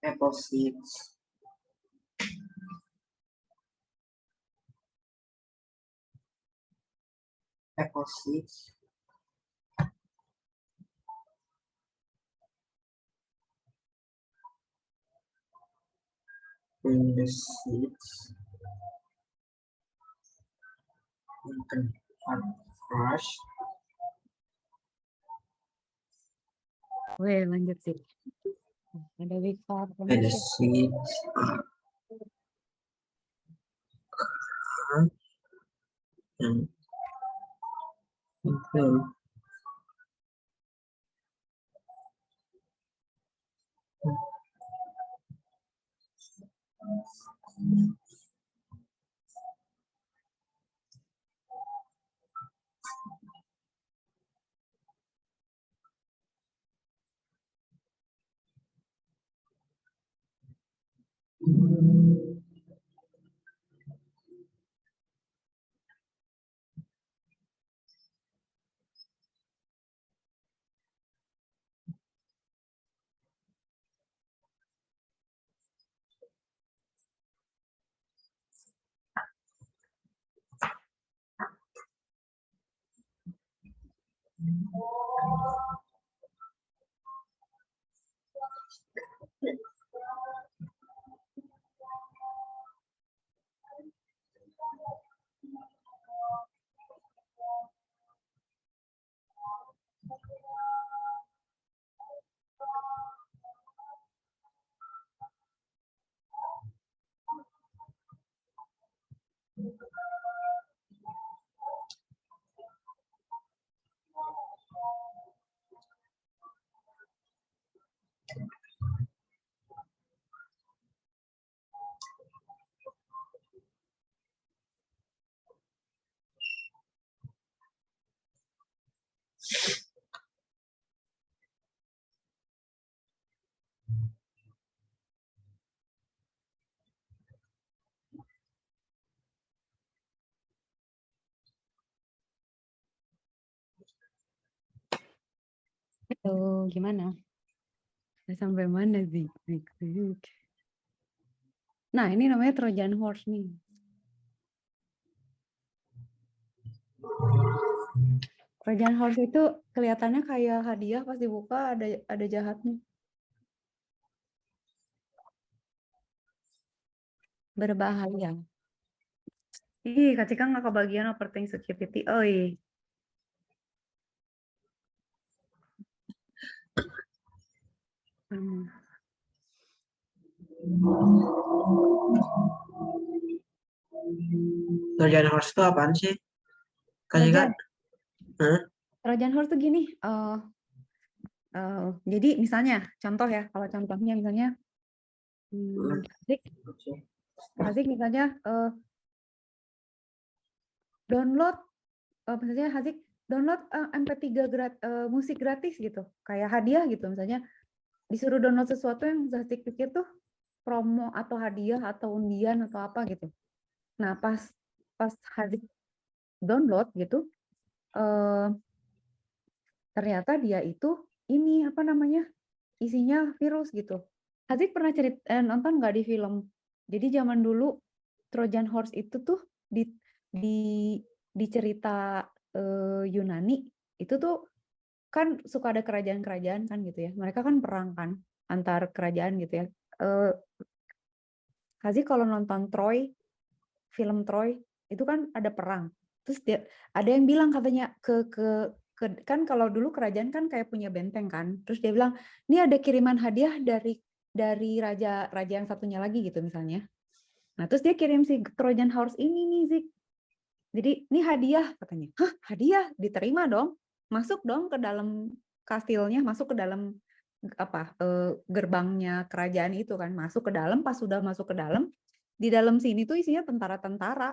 Apple seeds. Apple seeds. In the seeds. You can brush. Weh, lanjut sih. Ada Wika, And the seeds are hard and inflamed. Itu gimana? Udah sampai mana sih? Nah, ini namanya Trojan Horse nih. Trojan Horse itu kelihatannya kayak hadiah, pas dibuka ada jahatnya. Berbahaya. Ih, Kak Cika nggak kebagian overthink security. Oi. Hmm. Trojan horse itu apaan sih? Kasih Trojan, kan? Hah? Trojan Horse tuh gini. Jadi misalnya, contoh ya, kalau contohnya misalnya, Hazik misalnya download, misalnya Hazik download MP3 musik gratis gitu, kayak hadiah gitu, misalnya disuruh download sesuatu yang Hazik pikir tuh promo atau hadiah atau undian atau apa gitu. Nah pas Hazik download gitu, ternyata dia itu ini apa namanya, isinya virus gitu. Hazik pernah nonton nggak di film? Jadi zaman dulu Trojan Horse itu tuh di cerita Yunani itu tuh kan suka ada kerajaan-kerajaan kan gitu ya. Mereka kan perang kan antar kerajaan gitu ya. Hazik kalau nonton Troy film Troy itu kan ada perang. Terus ada yang bilang katanya kan kalau dulu kerajaan kan kayak punya benteng kan. Terus dia bilang, "Ini ada kiriman hadiah dari raja yang satunya lagi," gitu misalnya. Nah, terus dia kirim si Trojan Horse ini nih, Zik. Jadi, "Ini hadiah," katanya. "Hah, hadiah? Diterima dong. Masuk dong ke dalam kastilnya, masuk ke dalam gerbangnya kerajaan itu kan, masuk ke dalam. Pas sudah masuk ke dalam, di dalam sini tuh isinya tentara-tentara.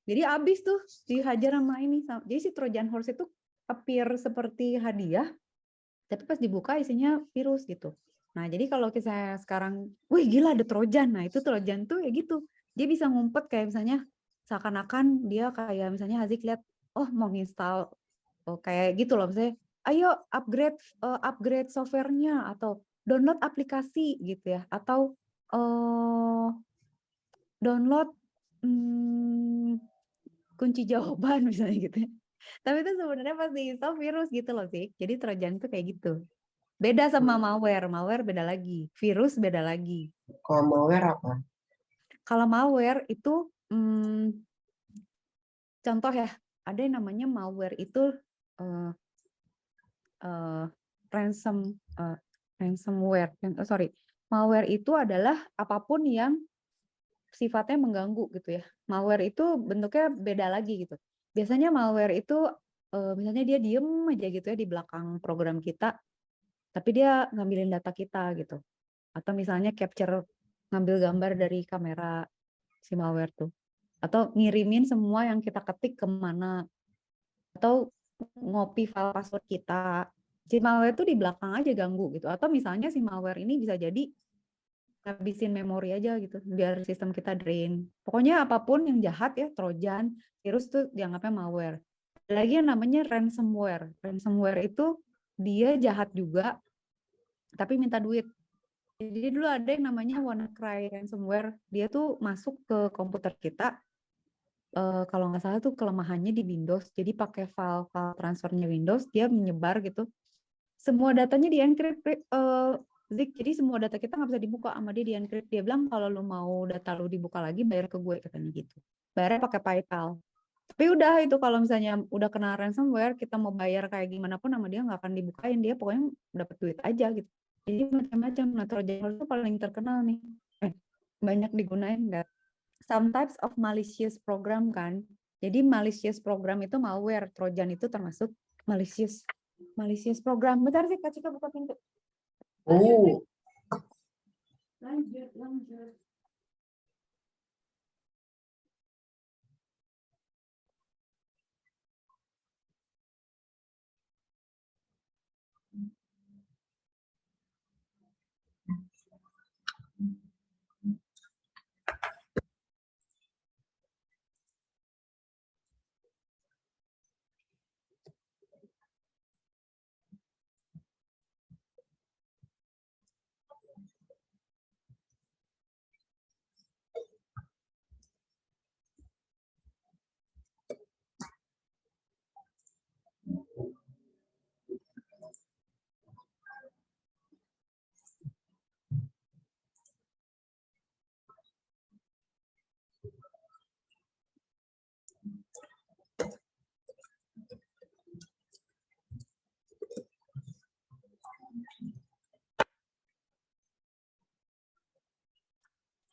Jadi abis tuh dihajar sama ini. Jadi si Trojan Horse itu appear seperti hadiah, tapi pas dibuka isinya virus gitu. Nah, jadi kalau kita sekarang, wih gila ada Trojan. Nah, itu Trojan tuh ya gitu. Dia bisa ngumpet kayak misalnya seakan-akan dia kayak misalnya Hazik lihat, oh mau install kayak gitu loh, misalnya ayo upgrade softwarenya atau download aplikasi gitu ya, atau download kunci jawaban misalnya gitu ya. Tapi itu sebenarnya pasti install virus gitu loh sih. Jadi Trojan itu kayak gitu. Beda sama malware. Malware beda lagi. Virus beda lagi. Kalau malware apa? Kalau malware itu contoh ya, ada yang namanya malware itu ransomware. Malware itu adalah apapun yang sifatnya mengganggu gitu ya. Malware itu bentuknya beda lagi gitu. Biasanya malware itu misalnya dia diem aja gitu ya di belakang program kita, tapi dia ngambilin data kita gitu. Atau misalnya capture, ngambil gambar dari kamera si malware tuh. Atau ngirimin semua yang kita ketik kemana. Atau ngopi file password kita. Si malware itu di belakang aja ganggu gitu. Atau misalnya si malware ini bisa jadi habisin memori aja gitu, biar sistem kita drain. Pokoknya apapun yang jahat ya, Trojan, virus tuh dianggapnya malware. Ada lagi yang namanya ransomware. Ransomware itu dia jahat juga, tapi minta duit. Jadi dulu ada yang namanya WannaCry ransomware. Dia tuh masuk ke komputer kita, kalau nggak salah tuh kelemahannya di Windows. Jadi pakai file transfernya Windows, dia menyebar gitu. Semua datanya di-encrypt, Zik, jadi semua data kita nggak bisa dibuka sama dia di-encrypt. Dia bilang kalau lu mau data lu dibuka lagi, bayar ke gue, katanya gitu. Bayarnya pakai PayPal. Tapi udah itu kalau misalnya udah kena ransomware, kita mau bayar kayak gimana pun sama dia nggak akan dibukain. Dia pokoknya dapat duit aja gitu. Jadi macam-macam. Nah, Trojan Horse itu paling terkenal nih. Banyak digunain nggak? Some types of malicious program kan. Jadi malicious program itu malware. Trojan itu termasuk malicious program. Bentar sih, Kak Cika buka pintu. Oh, Lanjut.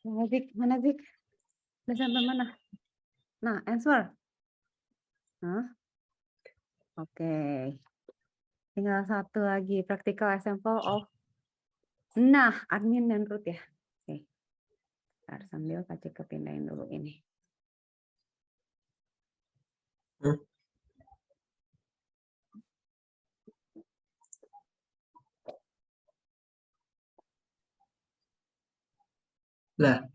Mana Zik? Udah sampai mana? Nah, answer. Hah? Oke. Tinggal satu lagi, practical example of. Nah, admin dan root ya. Oke. Ntar sambil Kak Cika pindahin dulu ini. Lah.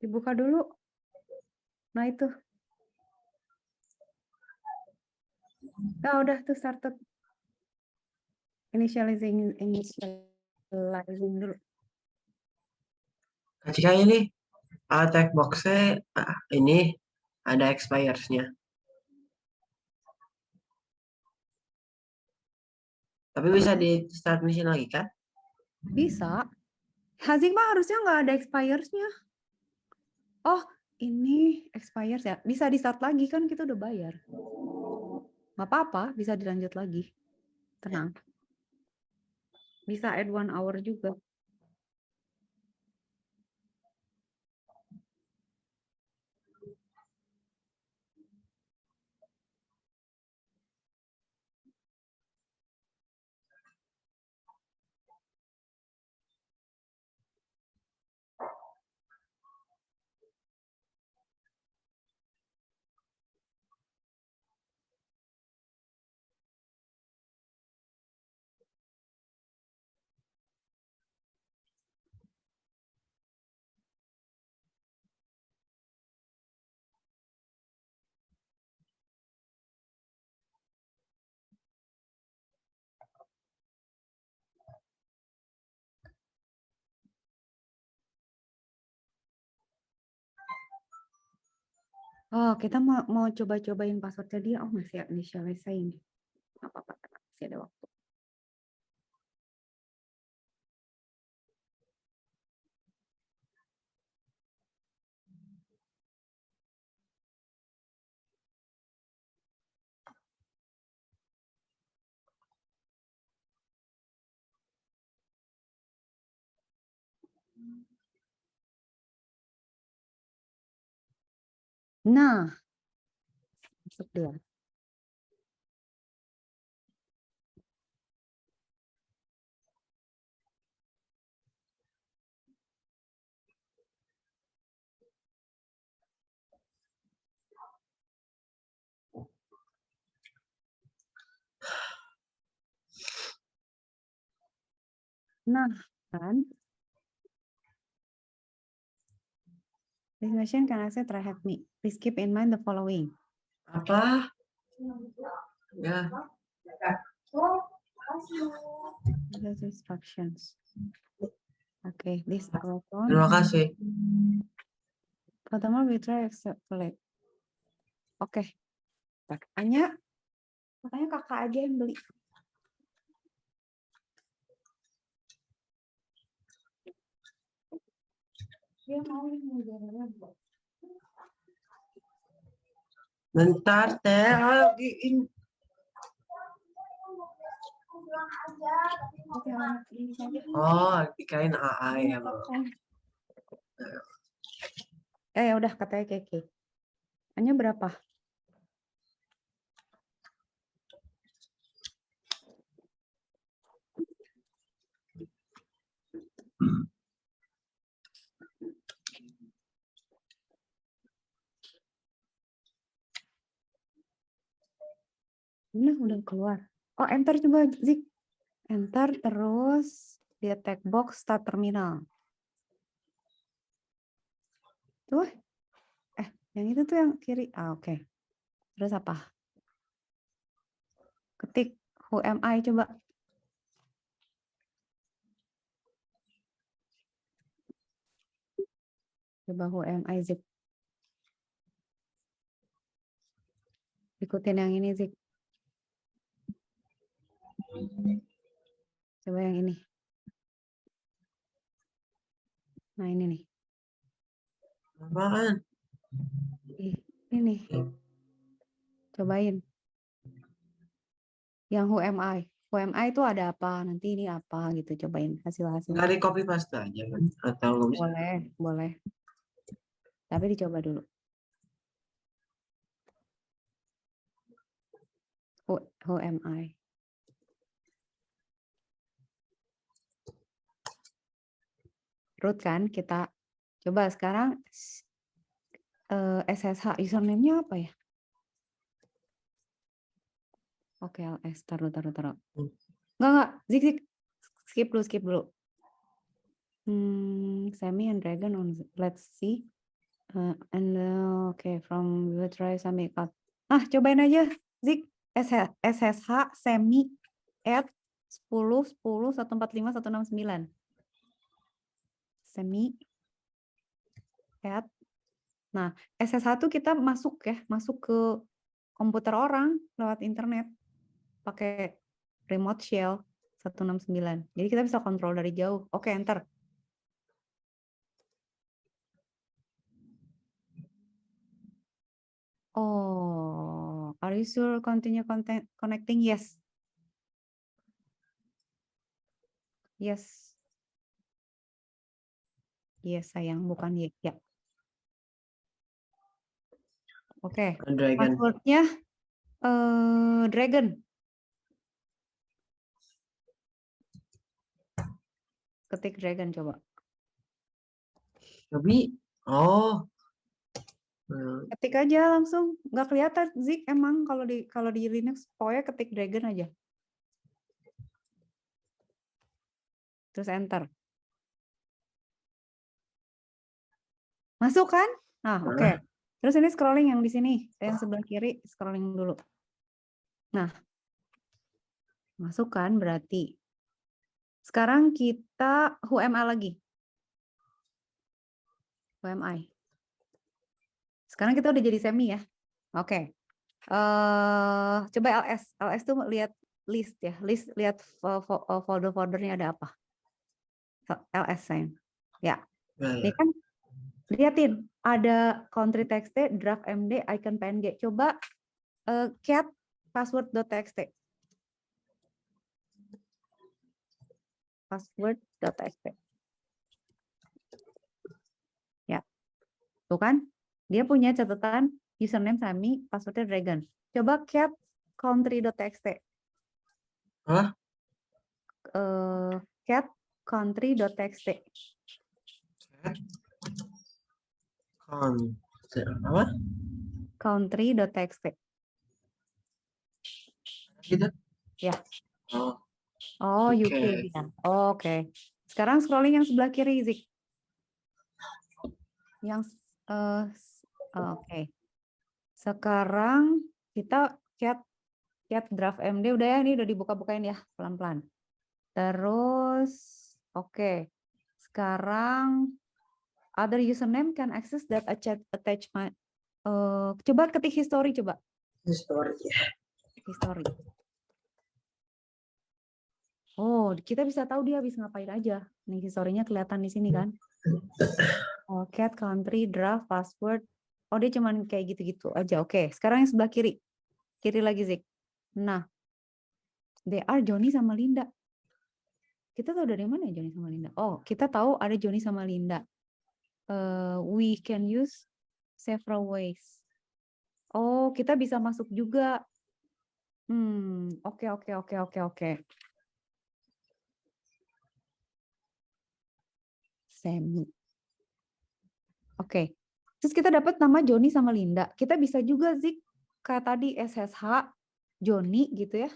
Dibuka dulu. Nah itu. Nah, udah tuh started. Initializing dulu. Kak Cika ini tag box-nya ini ada expires-nya. Tapi bisa di start mission lagi kan? Bisa. Hazik mah harusnya nggak ada expires-nya. Oh, ini expires ya. Bisa di start lagi kan kita udah bayar. Nggak apa-apa, bisa dilanjut lagi. Tenang. Bisa add 1 hour juga. Oh, kita mau coba-cobain passwordnya dia. Oh, masih initializing. Nggak apa-apa, masih ada waktu. Nah, masuk dia. Nah, kan. This machine can access try hack me. Please keep in mind the following. Apa? Ya, These instructions. Okay, this proton. terima kasih. Furthermore, we try accept select. Oke. Katanya kakak aja yang beli. Dia mau yang Bentar, teh. Lagi ini. Oh, dikain AA ya. Ya udah katanya keke. Hanya berapa? Udah keluar. Oh, enter coba Zik. Enter terus dia tag box start terminal. Tuh. Yang itu tuh yang kiri. Oke. Terus apa? Ketik who am I coba. Coba who am I Zik. Ikutin yang ini Zik. Coba yang ini. Nah ini nih. Apaan? Ini. Cobain. Yang who am I. Who am I itu ada apa? Nanti ini apa gitu. Cobain hasil-hasil. Nggak di copy paste aja kan? Atau nggak bisa? Boleh. Tapi dicoba dulu. Who am I? Root kan kita coba sekarang SSH username-nya apa ya? Oke, LS taruh. Enggak. Zik. Skip dulu. Semi and Dragon on let's see. Okay, from we try submit. Cobain aja Zik SSH semi at 10.10.145.169. Semi at. Nah, SSH itu kita masuk ke komputer orang lewat internet pakai remote shell 169. Jadi kita bisa kontrol dari jauh. Oke, enter. Oh, are you sure continue connecting? Yes. Yes. Yes, sayang, bukan ya. Ya. Oke, Dragon. passwordnya Dragon. Ketik Dragon coba. Tapi, oh. Hmm, Ketik aja langsung. Nggak kelihatan Zik emang kalau di Linux pokoknya ketik Dragon aja. Terus enter. Masuk kan? Nah, oke. Terus ini scrolling yang di sini, yang sebelah kiri scrolling dulu. Nah, masuk kan berarti. Sekarang kita who am I lagi? Who am I? Sekarang kita udah jadi semi ya. Oke. Coba LS. LS tuh lihat list ya. Lihat folder-foldernya ada apa. LS sayang. Ya. Ini kan lihatin ada country txt, draft md, icon png. Coba cat password.txt. Password.txt. Ya. Tuh kan? Dia punya catatan username Sami, passwordnya Dragon. Coba cat country.txt. Hah? Cat country.txt. Apa? Country.txt. Gitu? Ya. Oh, Oh, UK. UK. Ya. Oke. Sekarang scrolling yang sebelah kiri, Zik. Yang oke. Sekarang kita cat draft MD udah ya, ini udah dibuka-bukain ya pelan-pelan. Terus oke. Sekarang other username can access that attachment. Coba ketik history coba. History. History. Oh, kita bisa tahu dia habis ngapain aja. Nih historinya kelihatan di sini kan. Oh, cat, country, draft, password. Oh, dia cuman kayak gitu-gitu aja. Oke, sekarang yang sebelah kiri. Kiri lagi, Zik. Nah, they are Johnny sama Linda. Kita tahu dari mana ya Johnny sama Linda? Oh, kita tahu ada Johnny sama Linda. We can use several ways. Oh, kita bisa masuk juga. Oke. Semi. Oke. Terus kita dapat nama Johnny sama Linda. Kita bisa juga Zik kayak tadi SSH Johnny gitu ya.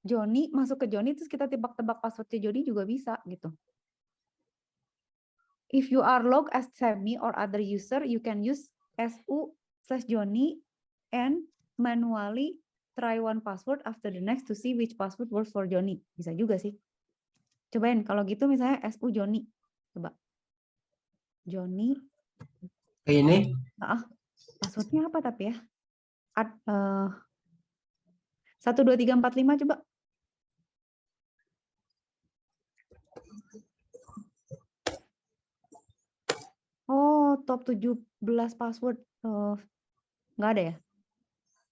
Johnny masuk ke Johnny terus kita tebak-tebak passwordnya Johnny juga bisa gitu. If you are logged as Semi or other user, you can use su/Johnny and manually try one password after the next to see which password works for Johnny. Bisa juga sih. Cobain kalau gitu misalnya su Johnny. Coba. Johnny. Ini? Passwordnya apa tapi ya? 1 2 3 4 5 coba. Oh, top 17 password. Nggak ada ya?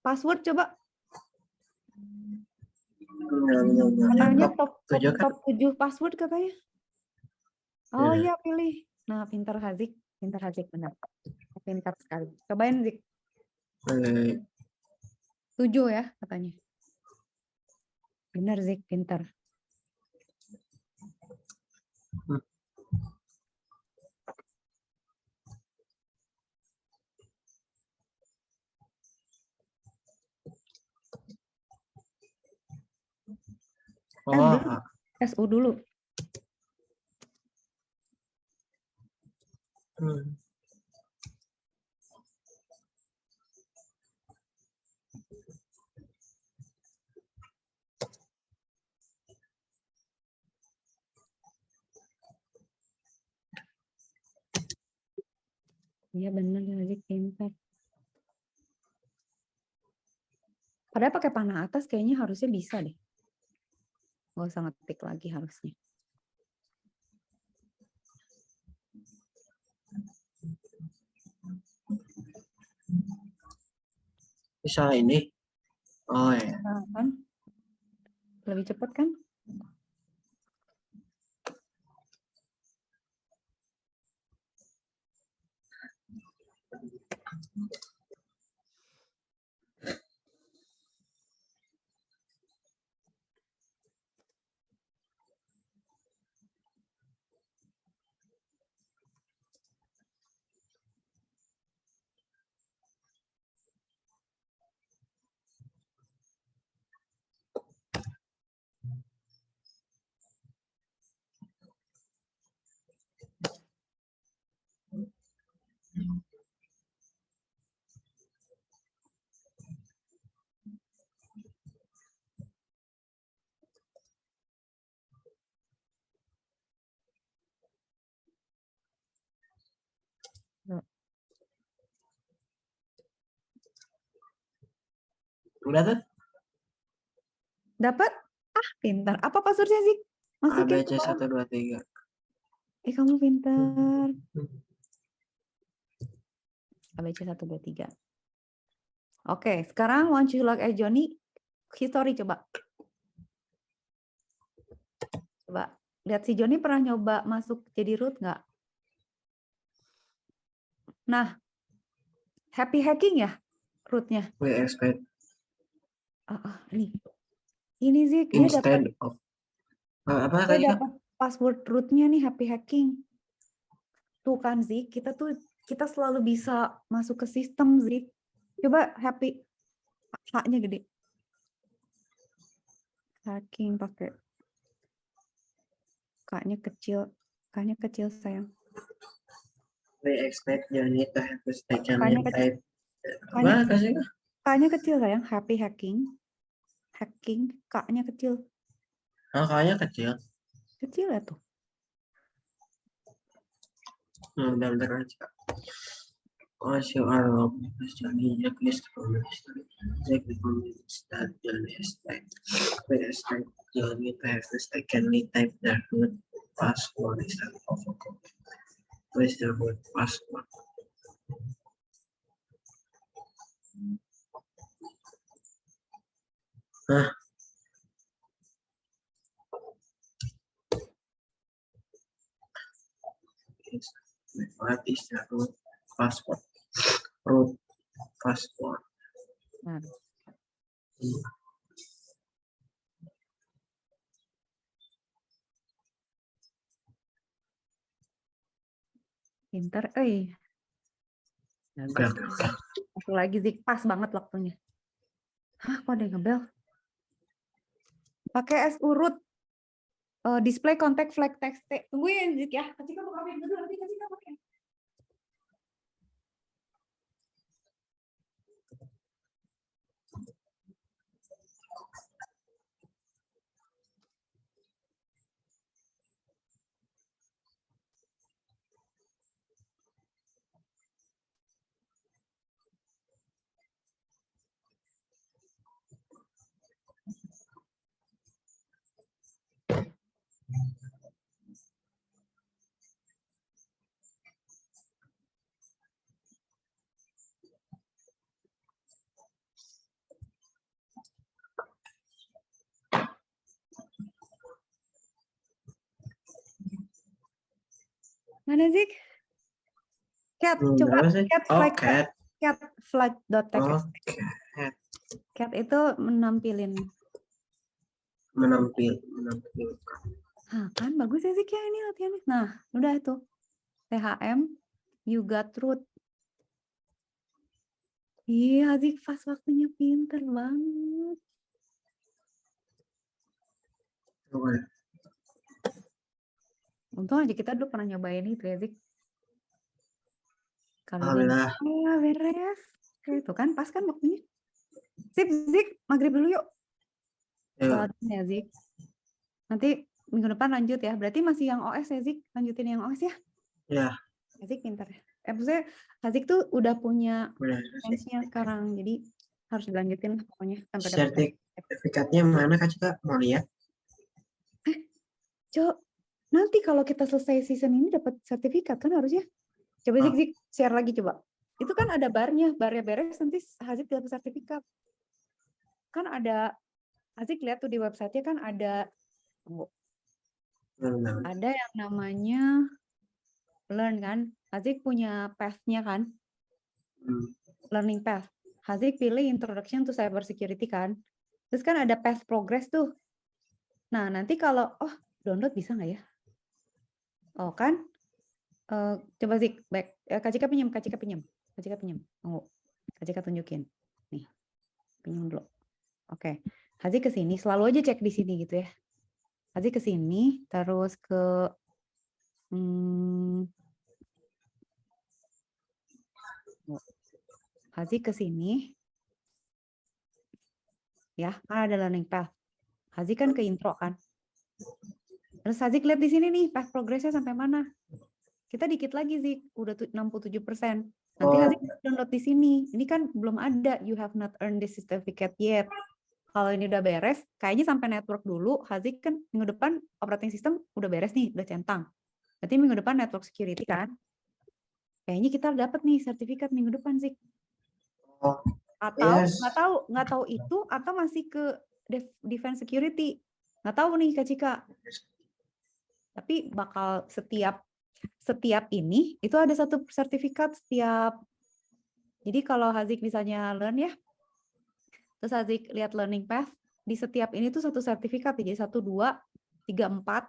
Password coba. Katanya top 7 password katanya. Oh iya pilih. Nah, pintar Hazik benar. Pintar sekali. Cobain Zik. 7 ya katanya. Benar Zik, pintar. SU dulu. Iya benar Zik, pintar. Padahal pakai panah atas kayaknya harusnya bisa deh. Nggak usah ngetik lagi harusnya. Bisa ini. Oh ya. Nah, kan? Lebih cepat kan? Udah tuh? Dapat? Ah, pintar. Apa passwordnya sih? Masukin ke ABC bawah. 1 2 3. Kamu pintar. ABC 1 2 3. Oke, sekarang once you look at Johnny, history coba. Coba lihat si Johnny pernah nyoba masuk jadi root nggak? Nah, happy hacking ya rootnya. We expect Ini sih dia dapat instead of apa tadi Kak? password rootnya nih happy hacking. Tuh kan Zik, kita selalu bisa masuk ke sistem Zik. Coba happy H-nya gede. Hacking pakai K-nya kecil sayang. We expect Johnny to have mistaken K-nya type. K-nya- Apa kasih? K-nya kecil sayang, happy hacking. Hacking, K-nya kecil. Oh, kayaknya kecil. Kecil ya tuh. Bentar aja. Once you are logged with Johnny, Jack is from history. Jack recommends that Johnny expect. We expect Johnny to have mistakenly typed the root password instead of a code. What is the root password? Hah? What is the root password? Root password. Nah, pintar, Oke. Satu lagi Zik, pas banget waktunya. Hah, kok ada yang ngebel? Pakai SU root. Display contact flag text. Tungguin Zik ya. Kecika buka pintu dulu, nanti Kecika pakai. Mana Zik? Cat, coba Berapa sih? cat Oh, flag cat. cat flag.txt. Oh, Cat itu menampilin. menampilkan. Nah, kan bagus ya Zik ya ini latihannya. Nah, udah itu. THM, you got root. Iya, Zik pas waktunya pinter banget. Untung aja kita dulu pernah nyobain itu ya, Zik. Kalau dia Alhamdulillah. beres. Itu kan pas kan waktunya. Sip, Zik, maghrib dulu yuk. Ya, Ya, Zik. Nanti minggu depan lanjut ya. Berarti masih yang OS ya, Zik? Lanjutin yang OS ya? ya. Zik pintar ya. Maksudnya Zik tuh udah punya Udah. chance-nya sekarang. Jadi harus dilanjutin lah pokoknya. Sampai dapat. Sertifikatnya mana Kak Cika? Mau lihat? Cok, nanti kalau kita selesai season ini dapat sertifikat kan harusnya. Coba Zik, Zik, share lagi coba. itu kan ada barnya beres nanti Hazik dapat sertifikat. Kan ada, Hazik lihat tuh di website-nya kan ada, tunggu, Benar. ada yang namanya learn kan. Hazik punya path-nya kan, learning path. Hazik pilih introduction to cybersecurity kan. Terus kan ada path progress tuh. Nah, nanti kalau, download bisa nggak ya? Oh kan, coba Zik, back. Kak Cika pinjam. Tunggu, Kak Cika tunjukin. Nih, pinjam dulu. Oke, Hazik ke sini, selalu aja cek di sini gitu ya. Hazik ke sini, terus ke Hazik ke sini. Ya, kan ada learning path. Hazik kan ke intro kan. Terus Hazik lihat di sini nih, path progress-nya sampai mana. Kita dikit lagi Zik, udah 67%. Nanti Hazik download di sini. Ini kan belum ada, you have not earned this certificate yet. Kalau ini udah beres, kayaknya sampai network dulu. Hazik kan minggu depan operating system udah beres nih, udah centang. Berarti minggu depan network security kan. Kayaknya kita dapat nih sertifikat minggu depan Zik. Atau nggak tahu itu atau masih ke defense security. Nggak tahu nih Kak Cika. Tapi bakal setiap ini itu ada satu sertifikat setiap. Jadi kalau Hazik misalnya learn ya, terus Hazik lihat learning path, di setiap ini tuh satu sertifikat, jadi 1, 2, 3, 4,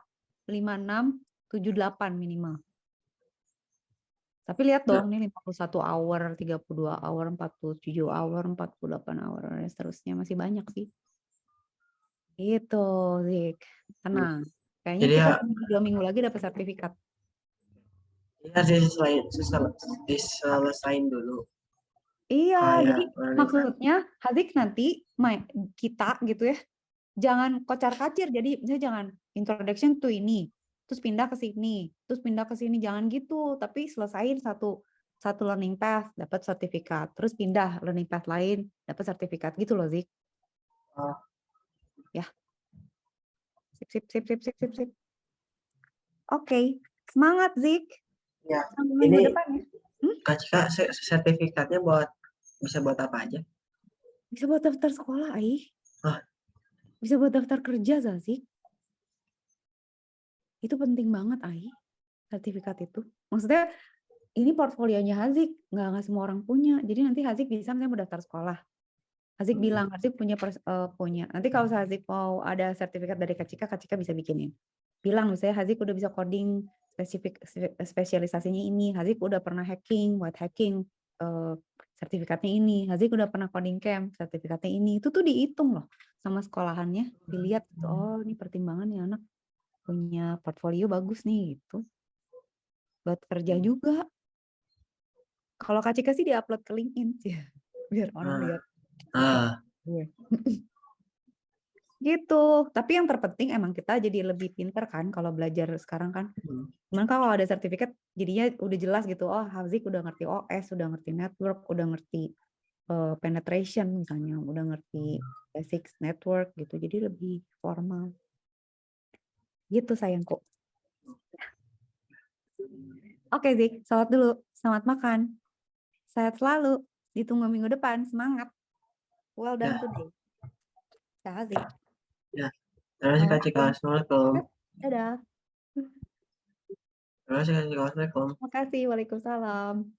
5, 6, 7, 8 minimal. Tapi lihat dong, ini 51 hour, 32 hour, 47 hour, 48 hour, dan seterusnya masih banyak sih. Gitu, Zik. Tenang. Kayaknya Jadi kita ya, 2 minggu lagi dapat sertifikat. ya diselesain dulu. Iya, jadi Kayak maksudnya Hazik nanti kita gitu ya, jangan kocar-kacir. Jadi misalnya jangan introduction to ini, terus pindah ke sini, terus pindah ke sini, jangan gitu. Tapi selesain satu learning path, dapat sertifikat, terus pindah learning path lain, dapat sertifikat gitu loh, Zik. Ya. Sip. Oke, semangat Zik. Ya, Sampai minggu ini depan ya. Kak Cika sertifikatnya bisa buat apa aja? Bisa buat daftar sekolah, Ai. Hah? Bisa buat daftar kerja, Zik. Itu penting banget, Ai. Sertifikat itu. Maksudnya, ini portfolionya Hazik. Nggak semua orang punya. Jadi nanti Hazik bisa misalnya mau daftar sekolah. Hazik bilang, Hazik punya. Nanti kalau Hazik mau ada sertifikat dari Kak Cika bisa bikinin. Bilang misalnya Hazik udah bisa coding spesialisasinya ini. Hazik udah pernah hacking, buat hacking. Sertifikatnya ini. Hazik udah pernah coding camp, sertifikatnya ini. Itu tuh dihitung loh sama sekolahannya. Dilihat, oh ini pertimbangan ya anak punya portfolio bagus nih gitu. Buat kerja juga. Kalau Kak Cika sih diupload ke LinkedIn sih. Biar orang lihat. Gitu. Tapi yang terpenting emang kita jadi lebih pinter kan kalau belajar sekarang kan. Cuman kalau ada sertifikat jadinya udah jelas gitu. Oh, Hazik udah ngerti OS, udah ngerti network, udah ngerti penetration misalnya, udah ngerti basics network gitu. Jadi lebih formal. Gitu sayangku. Oke Zik, salat dulu. Selamat makan. Sehat selalu. Ditunggu minggu depan. Semangat. Well done today. Ya Zik. Ya. Terima kasih Kak Cika. Assalamualaikum. Dadah. Terima kasih Kak Cika. Assalamualaikum. Terima kasih. Waalaikumsalam.